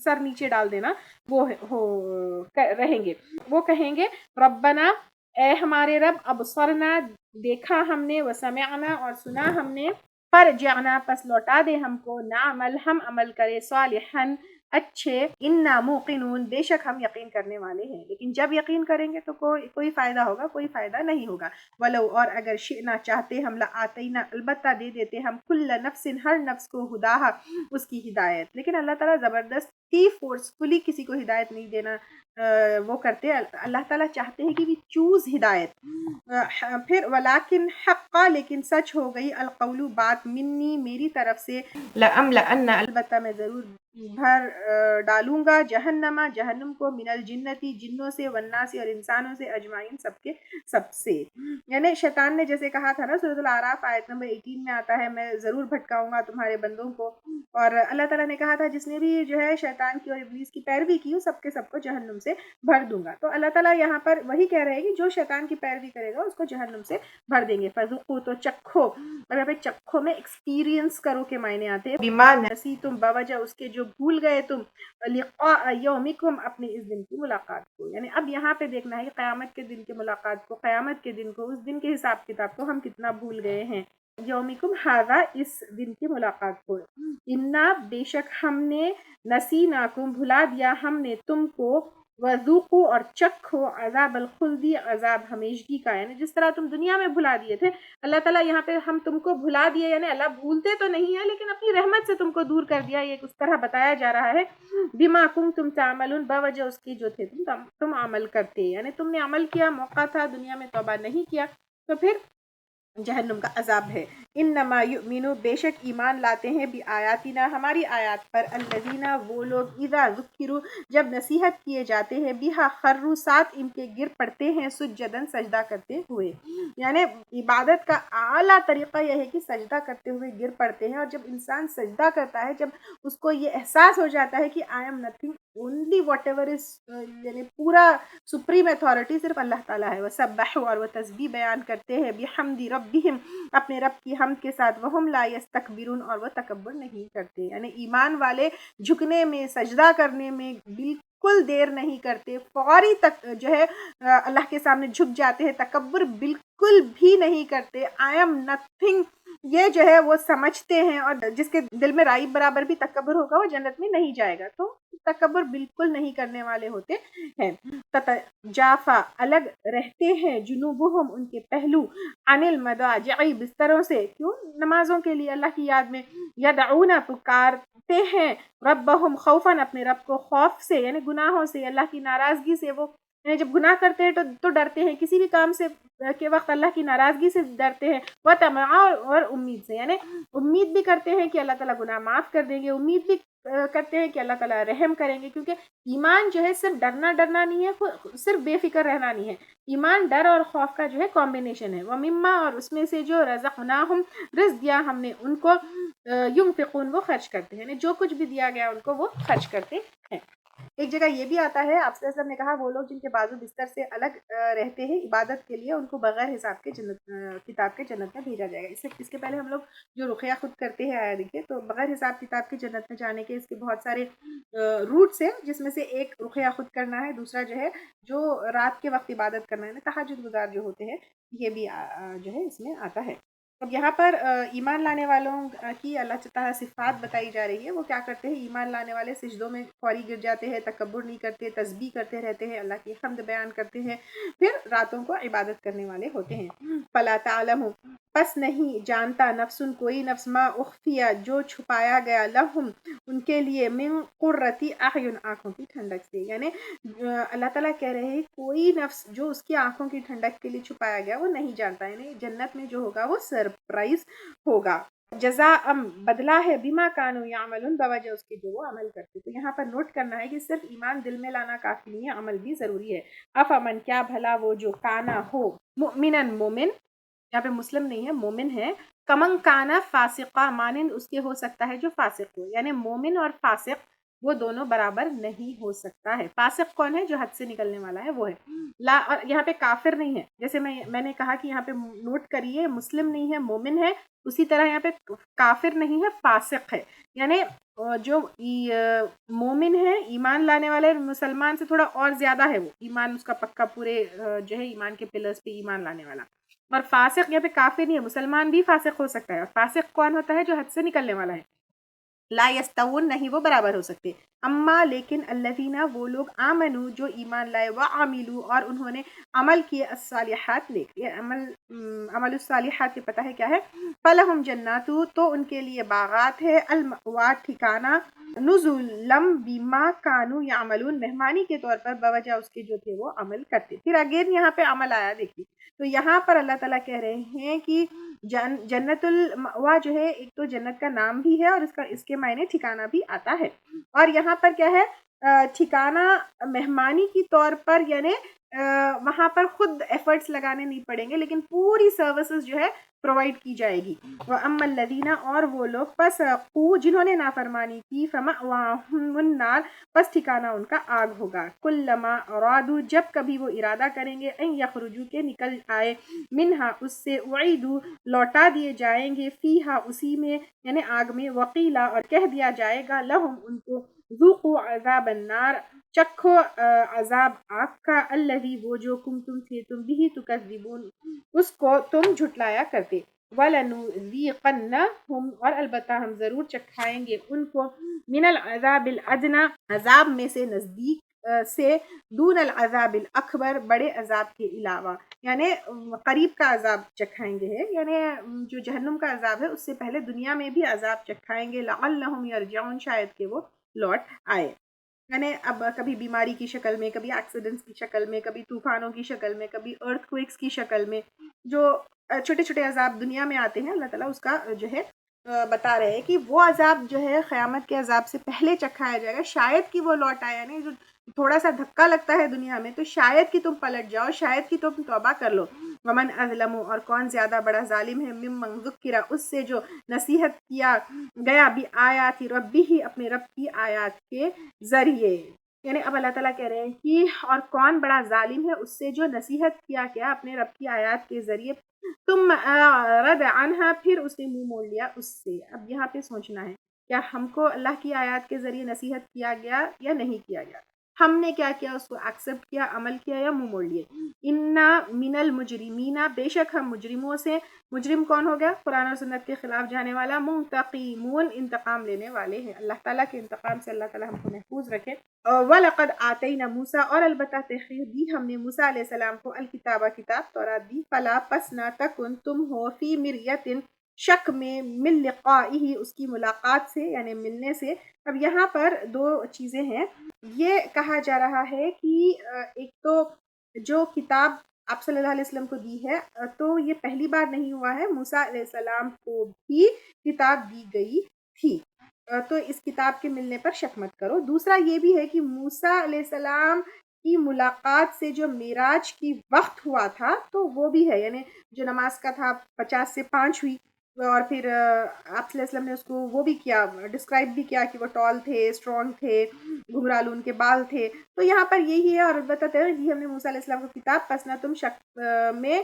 سر نیچے ڈال دینا، وہ رہیں گے، وہ کہیں گے ربنا، اے ہمارے رب، ابصرنا، دیکھا ہم نے، وسمعنا، اور سنا ہم نے، فرجعنا، پس لوٹا دے ہم کو، نعمل، ہم عمل کرے، صالحاً، اچھے، انا موقنون، بے شک ہم یقین کرنے والے ہیں، لیکن جب یقین کریں گے تو کوئی فائدہ ہوگا؟ کوئی فائدہ نہیں ہوگا۔ ولو، اور اگر شئنا، چاہتے ہم، لآتینا، البتہ دے دیتے ہم، کل نفس، ہر نفس کو، ہداہا، اس کی ہدایت، لیکن اللہ تعالیٰ زبردستی فورسفلی کسی کو ہدایت نہیں دینا وہ کرتے، اللہ تعالیٰ چاہتے ہیں کہ we چوز ہدایت۔ پھر ولیکن حقا، لیکن سچ ہو گئی، القول، بات، منی، میری طرف سے، لأملأن، البتہ میں ضرور بھر ڈالوں گا، جہنم کو، من الجنتی، جنوں سے، والناس، اور انسانوں سے، اجمعین، سب سے، یعنی شیطان نے جیسے کہا تھا نا، سورۃ الاعراف آیت نمبر 18 میں آتا ہے، میں ضرور بھٹکاؤں گا تمہارے بندوں کو، اور اللہ تعالیٰ نے کہا تھا جس نے بھی جو ہے شیطان کی اور ابلیس کی پیروی کی، سب کے سب کو جہنم سے بھر دوں گا، تو اللہ تعالیٰ یہاں پر وہی کہہ رہے ہیں کہ جو شیطان کی پیروی کرے گا اس کو جہنم سے بھر دیں گے، فذوقوا، تو چکھو، اور یہاں پہ چکھو میں ایکسپیرینس کرو کے معنی آتے ہیں، بما نسیتم، بوجہ اس کے جو بھول گئے تم، لقاء یومکم، اپنے اس دن کی ملاقات کو، یعنی اب یہاں پہ دیکھنا ہے کہ قیامت کے دن کی ملاقات کو، قیامت کے دن کو، اس دن کے حساب کتاب کو ہم کتنا بھول گئے ہیں، یومکم ھذا، اس دن کی ملاقات کو، انا، بے شک ہم نے، نسیناکم، بھلا دیا ہم نے تم کو، وذوقوا، اور چکھو، عذاب الخلدی، عذاب ہمیشگی کا، یعنی جس طرح تم دنیا میں بھلا دیے تھے، اللہ تعالیٰ یہاں پہ ہم تم کو بھلا دیے، یعنی اللہ بھولتے تو نہیں ہے لیکن اپنی رحمت سے تم کو دور کر دیا، یہ اس طرح بتایا جا رہا ہے، بما کنتم تعملون، بوجہ اس کی جو تھے تم عمل کرتے، یعنی تم نے عمل کیا، موقع تھا دنیا میں، توبہ نہیں کیا، تو پھر جہنم کا عذاب ہے۔ انما یؤمنو، بے شک ایمان لاتے ہیں، بآیاتنا، ہماری آیات پر، الذین، وہ لوگ، اذا ذکروا، جب نصیحت کیے جاتے ہیں، بہا، خروا، ساتھ ان کے گر پڑتے ہیں، سجدن، سجدہ کرتے ہوئے، یعنی عبادت کا اعلیٰ طریقہ یہ ہے کہ سجدہ کرتے ہوئے گر پڑتے ہیں، اور جب انسان سجدہ کرتا ہے، جب اس کو یہ احساس ہو جاتا ہے کہ I am nothing, only whatever is, یعنی پورا سپریم اتھارٹی صرف اللہ تعالیٰ ہے، وسبحوا، اور وہ تسبیح بیان کرتے ہیں، بحمد ربہم، اپنے رب کی حمد کے ساتھ، وہم لا یستکبرون، اور وہ تکبر نہیں کرتے، یعنی ایمان والے جھکنے میں، سجدہ کرنے میں بالکل دیر نہیں کرتے، فوری تک جو ہے اللہ کے سامنے جھک جاتے ہیں، تکبر بالکل بھی نہیں کرتے، آئی ایم نتھنگ، یہ جو ہے وہ سمجھتے ہیں، اور جس کے دل میں رائی برابر بھی تکبر ہوگا وہ جنت میں نہیں جائے گا، تو تکبر بالکل نہیں کرنے والے ہوتے ہیں۔ تتجافا، الگ رہتے ہیں، جنوبہم، ان کے پہلو، عن المضاجع، بستروں سے، کیوں؟ نمازوں کے لیے، اللہ کی یاد میں، یدعون، پکارتے ہیں، ربہم، خوفاً، اپنے رب کو خوف سے، یعنی گناہوں سے، اللہ کی ناراضگی سے، وہ یعنی جب گناہ کرتے ہیں تو ڈرتے ہیں، کسی بھی کام سے کے وقت اللہ کی ناراضگی سے ڈرتے ہیں، وطمعا، اور امید سے، یعنی امید بھی کرتے ہیں کہ اللہ تعالیٰ گناہ معاف کر دیں گے، امید بھی کرتے ہیں کہ اللہ تعالیٰ رحم کریں گے، کیونکہ ایمان جو ہے صرف ڈرنا نہیں ہے، صرف بے فکر رہنا نہیں ہے، ایمان ڈر اور خوف کا جو ہے کمبینیشن ہے، وَمِمَّا، اور اس میں سے جو رزقناہم، رزق دیا ہم نے ان کو، ينفقون، وہ خرچ کرتے ہیں، یعنی جو کچھ بھی دیا گیا ان کو وہ خرچ کرتے ہیں۔ ایک جگہ یہ بھی آتا ہے، آپ صلی اللہ علیہ وسلم نے کہا وہ لوگ جن کے بازو بستر سے الگ رہتے ہیں عبادت کے لیے، ان کو بغیر حساب کے کتاب کے جنت میں بھیجا جائے گا۔ اس کے پہلے ہم لوگ جو رقیہ خود کرتے ہیں آیا دیکھیے، تو بغیر حساب کتاب کے جنت میں جانے کے اس کے بہت سارے روٹس ہیں، جس میں سے ایک رقیہ خود کرنا ہے، دوسرا جو ہے جو رات کے وقت عبادت کرنا ہے، تہجد گزار جو ہوتے ہیں، یہ بھی جو ہے اس میں آتا ہے۔ اب یہاں پر ایمان لانے والوں کی اللہ تعالیٰ صفات بتائی جا رہی ہے. وہ کیا کرتے ہیں؟ ایمان لانے والے سجدوں میں فوری گر جاتے ہیں، تکبر نہیں کرتے، تسبیح کرتے رہتے ہیں، اللہ کی حمد بیان کرتے ہیں، پھر راتوں کو عبادت کرنے والے ہوتے ہیں. فلا تعلم، پس نہیں جانتا، نفسن کوئی نفس، ما اخفیہ جو چھپایا گیا، لہم ان کے لیے، من قرتی اعین آنکھوں کی ٹھنڈک سے. یعنی اللہ تعالیٰ کہہ رہے ہیں کوئی نفس جو اس کی آنکھوں کی ٹھنڈک کے لیے چھپایا گیا وہ نہیں جانتا. یعنی جنت میں جو ہوگا وہ سرپرائز ہوگا. جزاء بدلہ ہے، بما کانوا یعملون بوجہ اس کے جو وہ عمل کرتے. تو یہاں پر نوٹ کرنا ہے کہ صرف ایمان دل میں لانا کافی نہیں ہے، عمل بھی ضروری ہے. افمن کیا بھلا وہ جو کانا ہو، مؤمنن مومن، یہاں پہ مسلم نہیں ہے مومن ہے، کمن کانا فاسقہ مانند اس کے ہو سکتا ہے جو فاسق ہو. یعنی مومن اور فاسق وہ دونوں برابر نہیں ہو سکتا ہے. فاسق کون ہے؟ جو حد سے نکلنے والا ہے وہ ہے. لا، اور یہاں پہ کافر نہیں ہے، جیسے میں نے کہا کہ یہاں پہ نوٹ کریے مسلم نہیں ہے مومن ہے، اسی طرح یہاں پہ کافر نہیں ہے فاسق ہے. یعنی جو مومن ہے، ایمان لانے والے مسلمان سے تھوڑا اور زیادہ ہے، وہ ایمان اس کا پکا پورے جو ہے ایمان کے پلرز پہ ایمان لانے والا. اور فاسق یہاں پہ کافر نہیں ہے، مسلمان بھی فاسق ہو سکتا ہے. اور فاسق کون ہوتا ہے؟ جو حد سے نکلنے والا ہے. لا یستوون، نہیں وہ برابر ہو سکتے. اما لیکن الذین وہ لوگ، آمنو جو ایمان لائے، وعملوا اور انہوں نے عمل کیے، الصالحات نیک. یہ عمل الصالحات کے پتہ ہے کیا ہے؟ فلہم جنات، تو ان کے لیے باغات ہے، المأوا ٹھکانہ، نزلم بما کانوا یعملون مہمانی کے طور پر بوجہ اس کے جو تھے وہ عمل کرتے. پھر اگین یہاں پہ عمل آیا، دیکھیے. تو یہاں پر اللہ تعالیٰ کہہ رہے ہیں کہ جنت المأوا جو ہے ایک تو جنت کا نام بھی ہے اور اس کے معنی ٹھکانہ بھی آتا ہے. اور یہاں پر کیا ہے؟ ٹھکانہ مہمانی کی طور پر، یعنی وہاں پر خود ایفرٹس لگانے نہیں پڑیں گے، لیکن پوری سروسز جو ہے پرووائڈ کی جائے گی. وَأَمَّا الَّذِينَ اور وہ لوگ فَسَقُوا جنہوں نے نافرمانی کی، فَمَأْوَاهُمُ النَّارُ پس ٹھکانہ ان کا آگ ہوگا. کُلَّمَا أَرَادُوا جب کبھی وہ ارادہ کریں گے، اَن يَخْرُجُوا کے نکل آئے، منہا اس سے، اُعِیدُوا لوٹا دیے جائیں گے، فیہا اسی میں یعنی آگ میں، وقیلا اور کہہ دیا جائے گا، لہم ان کو، ذوقوا عذاب النار چکھو عذاب آگ کا، الذی وہ جو کنتم تھے تم بھی تکذبون اس کو تم جھٹلایا کرتے. وَلَنُذِيقَنَّهُمْ اور البتہ ہم ضرور چکھائیں گے ان کو، من العذاب الادنی عذاب میں سے نزدیک سے، دون العذاب الاکبر بڑے عذاب کے علاوہ، یعنی قریب کا عذاب چکھائیں گے. یعنی جو جہنم کا عذاب ہے اس سے پہلے دنیا میں بھی عذاب چکھائیں گے. لعلہم یرجعون شاید کہ وہ لوٹ آئے. یعنی اب کبھی بیماری کی شکل میں، کبھی ایکسیڈنٹس کی شکل میں، کبھی طوفانوں کی شکل میں، کبھی ارتھ کوئکس کی شکل میں، جو چھوٹے چھوٹے عذاب دنیا میں آتے ہیں، اللہ تعالیٰ اس کا جو ہے بتا رہے ہیں کہ وہ عذاب جو ہے قیامت کے عذاب سے پہلے چکھایا جائے گا، شاید کہ وہ لوٹ آئے. یعنی جو تھوڑا سا دھکا لگتا ہے دنیا میں تو شاید کہ تم پلٹ جاؤ، شاید کہ تم توبہ کر لو. ومن اظلم اور کون زیادہ بڑا ظالم ہے، ممن ذکر اس سے جو نصیحت کیا گیا، بھی آیات ربہ اپنے رب کی آیات کے ذریعے. یعنی اب اللہ تعالیٰ کہہ رہے ہیں کہ اور کون بڑا ظالم ہے اس سے جو نصیحت کیا گیا اپنے رب کی آیات کے ذریعے، تم رد عنہا پھر اس نے منہ موڑ لیا اس سے. اب یہاں پہ سوچنا ہے کیا ہم کو اللہ کی آیات کے ذریعے نصیحت کیا گیا یا نہیں کیا گیا؟ ہم نے کیا کیا؟ اس کو ایکسیپٹ کیا، عمل کیا یا منہ موڑ لیے؟ انا من المجرمین بے شک ہم مجرموں سے. مجرم کون ہو گیا؟ قرآن اور سنت کے خلاف جانے والا. منتقمون انتقام لینے والے ہیں. اللہ تعالیٰ کے انتقام سے اللہ تعالیٰ ہم کو محفوظ رکھے. وَلَقَدْ آتَيْنَا موسیٰ اور البتہ تحقیق دی ہم نے موسیٰ علیہ السلام کو، الکتاب کتاب تورات دی. فلا پس نہ تکن تم ہو، فی مریۃ شک میں، من لقائہ اس کی ملاقات سے یعنی ملنے سے. اب یہاں پر دو چیزیں ہیں. یہ کہا جا رہا ہے کہ ایک تو جو کتاب آپ صلی اللہ علیہ وسلم کو دی ہے تو یہ پہلی بار نہیں ہوا ہے، موسیٰ علیہ السلام کو بھی کتاب دی گئی تھی، تو اس کتاب کے ملنے پر شک مت کرو. دوسرا یہ بھی ہے کہ موسیٰ علیہ السلام کی ملاقات سے جو معراج کی وقت ہوا تھا تو وہ بھی ہے، یعنی جو نماز کا تھا 50 سے 5 ہوئی، اور پھر آپ صلی اللہ علیہ وسلم نے اس کو وہ بھی کیا، ڈسکرائب بھی کیا کہ وہ ٹال تھے، اسٹرانگ تھے، گھنگرالو ان کے بال تھے. تو یہاں پر یہی ہے. اور البتہ دی ہم نے موسیٰ علیہ السلام کو کتاب، پس نہ تم شک میں،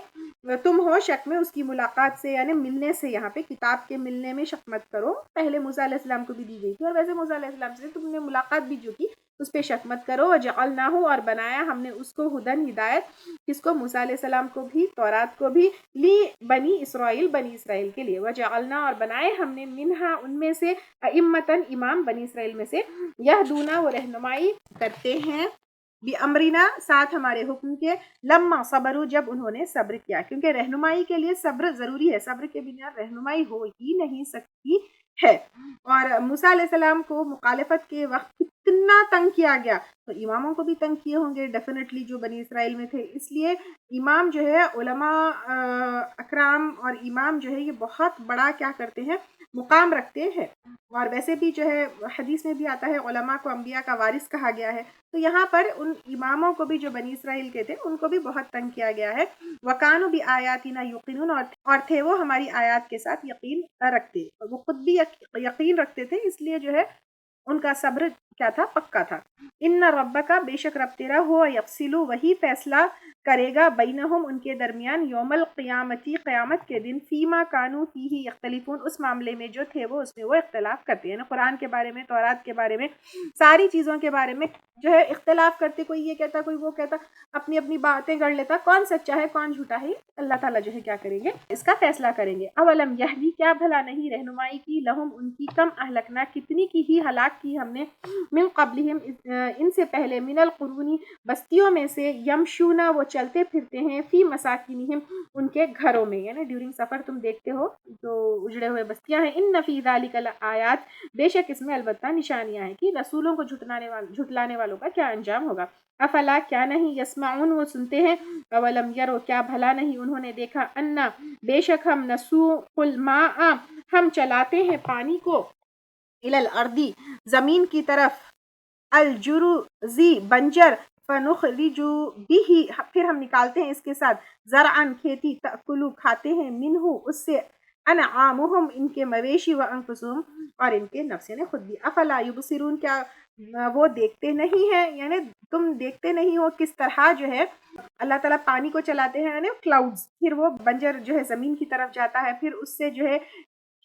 تم ہو شک میں اس کی ملاقات سے یعنی ملنے سے. یہاں پہ کتاب کے ملنے میں شک مت کرو. پہلے موسیٰ علیہ السلام کو بھی دی گئی تھی، اور ویسے موسیٰ علیہ السلام سے تم نے ملاقات بھی جو کی اس پہ شک مت کرو. وجعلناہ اور بنایا ہم نے اس کو ہدن ہدایت, کس کو؟ موسیٰ علیہ السلام کو بھی, تورات کو بھی, لی بنی اسرائیل بنی اسرائیل کے لیے. وجعلنا اور بنائے ہم نے منہا ان میں سے, ائمتاً امام بنی اسرائیل میں سے, یہدونا وہ رہنمائی کرتے ہیں, بامرنا ساتھ ہمارے حکم کے, لما صبروا جب انہوں نے صبر کیا, کیونکہ رہنمائی کے لیے صبر ضروری ہے, صبر کے بنا رہنمائی ہو ہی نہیں سکتی ہے. اور موسیٰ علیہ السلام کو مخالفت کے وقت کتنا تنگ کیا گیا, تو اماموں کو بھی تنگ کیے ہوں گے ڈیفینیٹلی جو بنی اسرائیل میں تھے. اس لیے امام جو ہے, علماء اکرام اور امام جو ہے یہ بہت بڑا کیا کرتے ہیں, مقام رکھتے ہیں. اور ویسے بھی جو ہے حدیث میں بھی آتا ہے علماء کو انبیاء کا وارث کہا گیا ہے. تو یہاں پر ان اماموں کو بھی جو بنی اسرائیل کے تھے ان کو بھی بہت تنگ کیا گیا ہے. وَكَانُوا بِآيَاتِنَا يُوقِنُونَ اور تھے وہ ہماری آیات کے ساتھ یقین رکھتے, وہ خود بھی یقین رکھتے تھے, اس لیے جو ہے ان کا صبر کیا تھا, پکا تھا. ان ربک بے شک رب تیرا ہو, یفصل وہی فیصلہ کرے گا, بینہم ان کے درمیان, یوم القیامتی قیامت کے دن, فیما کانوا فیہ یختلفون اس معاملے میں جو تھے وہ اس میں وہ اختلاف کرتے ہیں. قرآن کے بارے میں, تورات کے بارے میں, ساری چیزوں کے بارے میں جو ہے اختلاف کرتے, کوئی یہ کہتا کوئی وہ کہتا, اپنی اپنی باتیں گڑھ لیتا, کون سچا ہے کون جھوٹا ہے, اللہ تعالیٰ جو ہے کیا کریں گے, اس کا فیصلہ کریں گے. اولم یہدی کیا بھلا نہیں رہنمائی کی, لہم ان کی, کم اہلکنا کتنی کی ہی ہلاک کی ہم نے, من قبلہم ان سے پہلے, من القرون بستیوں میں سے, یمشونا وہ چلتے پھرتے ہیں, فی مساکنہم ان کے گھروں میں, یعنی ڈیورنگ سفر تم دیکھتے ہو جو اجڑے ہوئے بستیاں ہیں. ان فی ذالک لآیات بے شک اس میں البتہ نشانیاں ہیں کہ رسولوں کو جھٹلانے والوں کا کیا انجام ہوگا. افلا کیا نہیں, یسمعون وہ سنتے ہیں, اولم یرو کیا بھلا نہیں انہوں نے دیکھا, انا بے شک ہم, نسوق الماء ہم چلاتے ہیں پانی کو, الی الارض زمین کی طرف, الجرزی بنجر, فنخرج به پھر ہم نکالتے ہیں اس کے ساتھ, زرعا کھیتی, تأکلوا کھاتے ہیں, منہ اس سے, انعامہم ان کے مویشی, وانفسہم اور ان کے نفس نے خود بھی. افلا یبصرون کیا وہ دیکھتے نہیں ہیں, یعنی تم دیکھتے نہیں ہو کس طرح جو ہے اللہ تعالیٰ پانی کو چلاتے ہیں, یعنی کلاؤڈز, پھر وہ بنجر جو ہے زمین کی طرف جاتا ہے, پھر اس سے جو ہے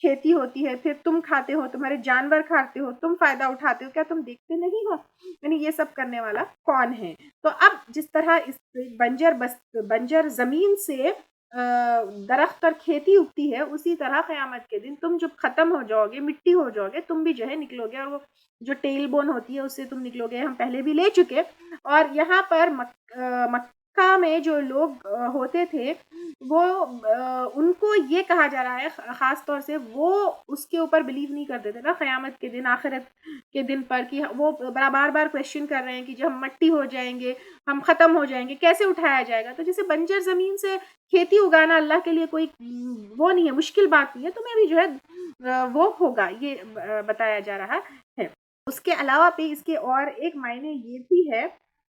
کھیتی ہوتی ہے, پھر تم کھاتے ہو, تمہارے جانور کھاتے ہو, تم فائدہ اٹھاتے ہو, کیا تم دیکھتے نہیں ہو, یعنی یہ سب کرنے والا کون ہے. تو اب جس طرح اس بنجر زمین سے درخت اور کھیتی اگتی ہے, اسی طرح قیامت کے دن تم جب ختم ہو جاؤ گے, مٹی ہو جاؤ گے, تم بھی جو ہے نکلو گے, اور وہ جو ٹیل بون ہوتی ہے اس سے تم نکلو گے, ہم پہلے بھی لے چکے. اور یہاں پر مکہ میں جو لوگ ہوتے تھے وہ ان کو یہ کہا جا رہا ہے خاص طور سے, وہ اس کے اوپر بلیو نہیں کرتے تھے نا قیامت کے دن, آخرت کے دن پر, کہ وہ بار بار کویشچن کر رہے ہیں کہ جب ہم مٹی ہو جائیں گے, ہم ختم ہو جائیں گے, کیسے اٹھایا جائے گا. تو جیسے بنجر زمین سے کھیتی اگانا اللہ کے لیے کوئی وہ نہیں ہے, مشکل بات نہیں ہے, تو میں بھی جو ہے وہ ہوگا, یہ بتایا جا رہا ہے. اس کے علاوہ پہ اس کے اور ایک معنی یہ بھی ہے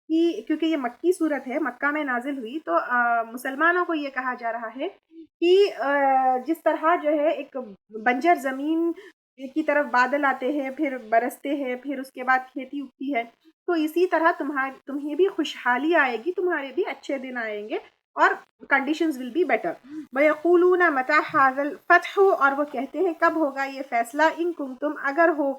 کہ کیونکہ یہ مکی صورت ہے, مکہ میں نازل ہوئی, تو مسلمانوں کو یہ کہا جا رہا ہے کہ جس طرح جو ہے ایک بنجر زمین کی طرف بادل آتے ہیں, پھر برستے ہیں, پھر اس کے بعد کھیتی اگتی ہے, تو اسی طرح تمہیں بھی خوشحالی آئے گی, تمہارے بھی اچھے دن آئیں گے, اور کنڈیشنز ول بی بیٹر. وَيَقُولُونَ مَتَى هَذَا الْفَتْحُ اور وہ کہتے ہیں کب ہوگا یہ فیصلہ, ان کنتم اگر ہو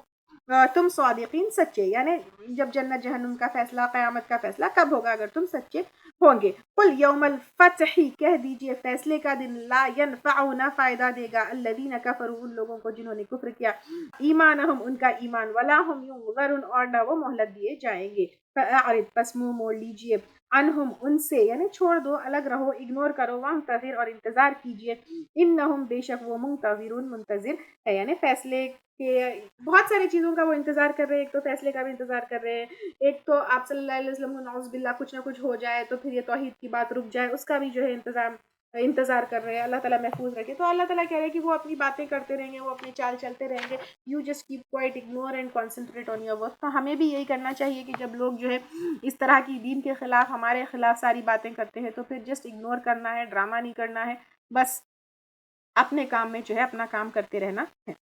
تم صادقین سچے, یعنی جب جنت جہنم کا فیصلہ, قیامت کا فیصلہ کب ہوگا اگر تم سچے ہوں گے. قل یوم الفتح کہہ دیجئے فیصلے کا دن, لا ینفع نہ فائدہ دے گا, الذین کفروا ان لوگوں کو جنہوں نے کفر کیا, ایمانہم ان کا ایمان, ولا ہم ینظرون اور نہ وہ مہلت دیے جائیں گے. فاعرض پس منہ موڑ لیجئے, عنہم ان سے, یعنی چھوڑ دو, الگ رہو, اگنور کرو, وانتظر اور انتظار کیجئے, انہم بے شک وہ, منتظرون منتظر ہے, یعنی فیصلے کہ بہت ساری چیزوں کا وہ انتظار کر رہے ہیں. ایک تو فیصلے کا بھی انتظار کر رہے ہیں, ایک تو آپ صلی اللہ علیہ وسلم نعوذ باللہ کچھ نہ کچھ ہو جائے تو پھر یہ توحید کی بات رک جائے, اس کا بھی جو ہے انتظار کر رہے ہیں. اللہ تعالیٰ محفوظ رکھے. تو اللہ تعالیٰ کہہ رہے ہیں کہ وہ اپنی باتیں کرتے رہیں گے, وہ اپنی چال چلتے رہیں گے, you just keep quiet, ignore and concentrate on your work. تو ہمیں بھی یہی کرنا چاہیے کہ جب لوگ جو ہے اس طرح کی دین کے خلاف, ہمارے خلاف ساری باتیں کرتے ہیں, تو پھر جسٹ اگنور کرنا ہے, ڈرامہ نہیں کرنا ہے, بس اپنے کام میں جو ہے اپنا کام کرتے رہنا ہے.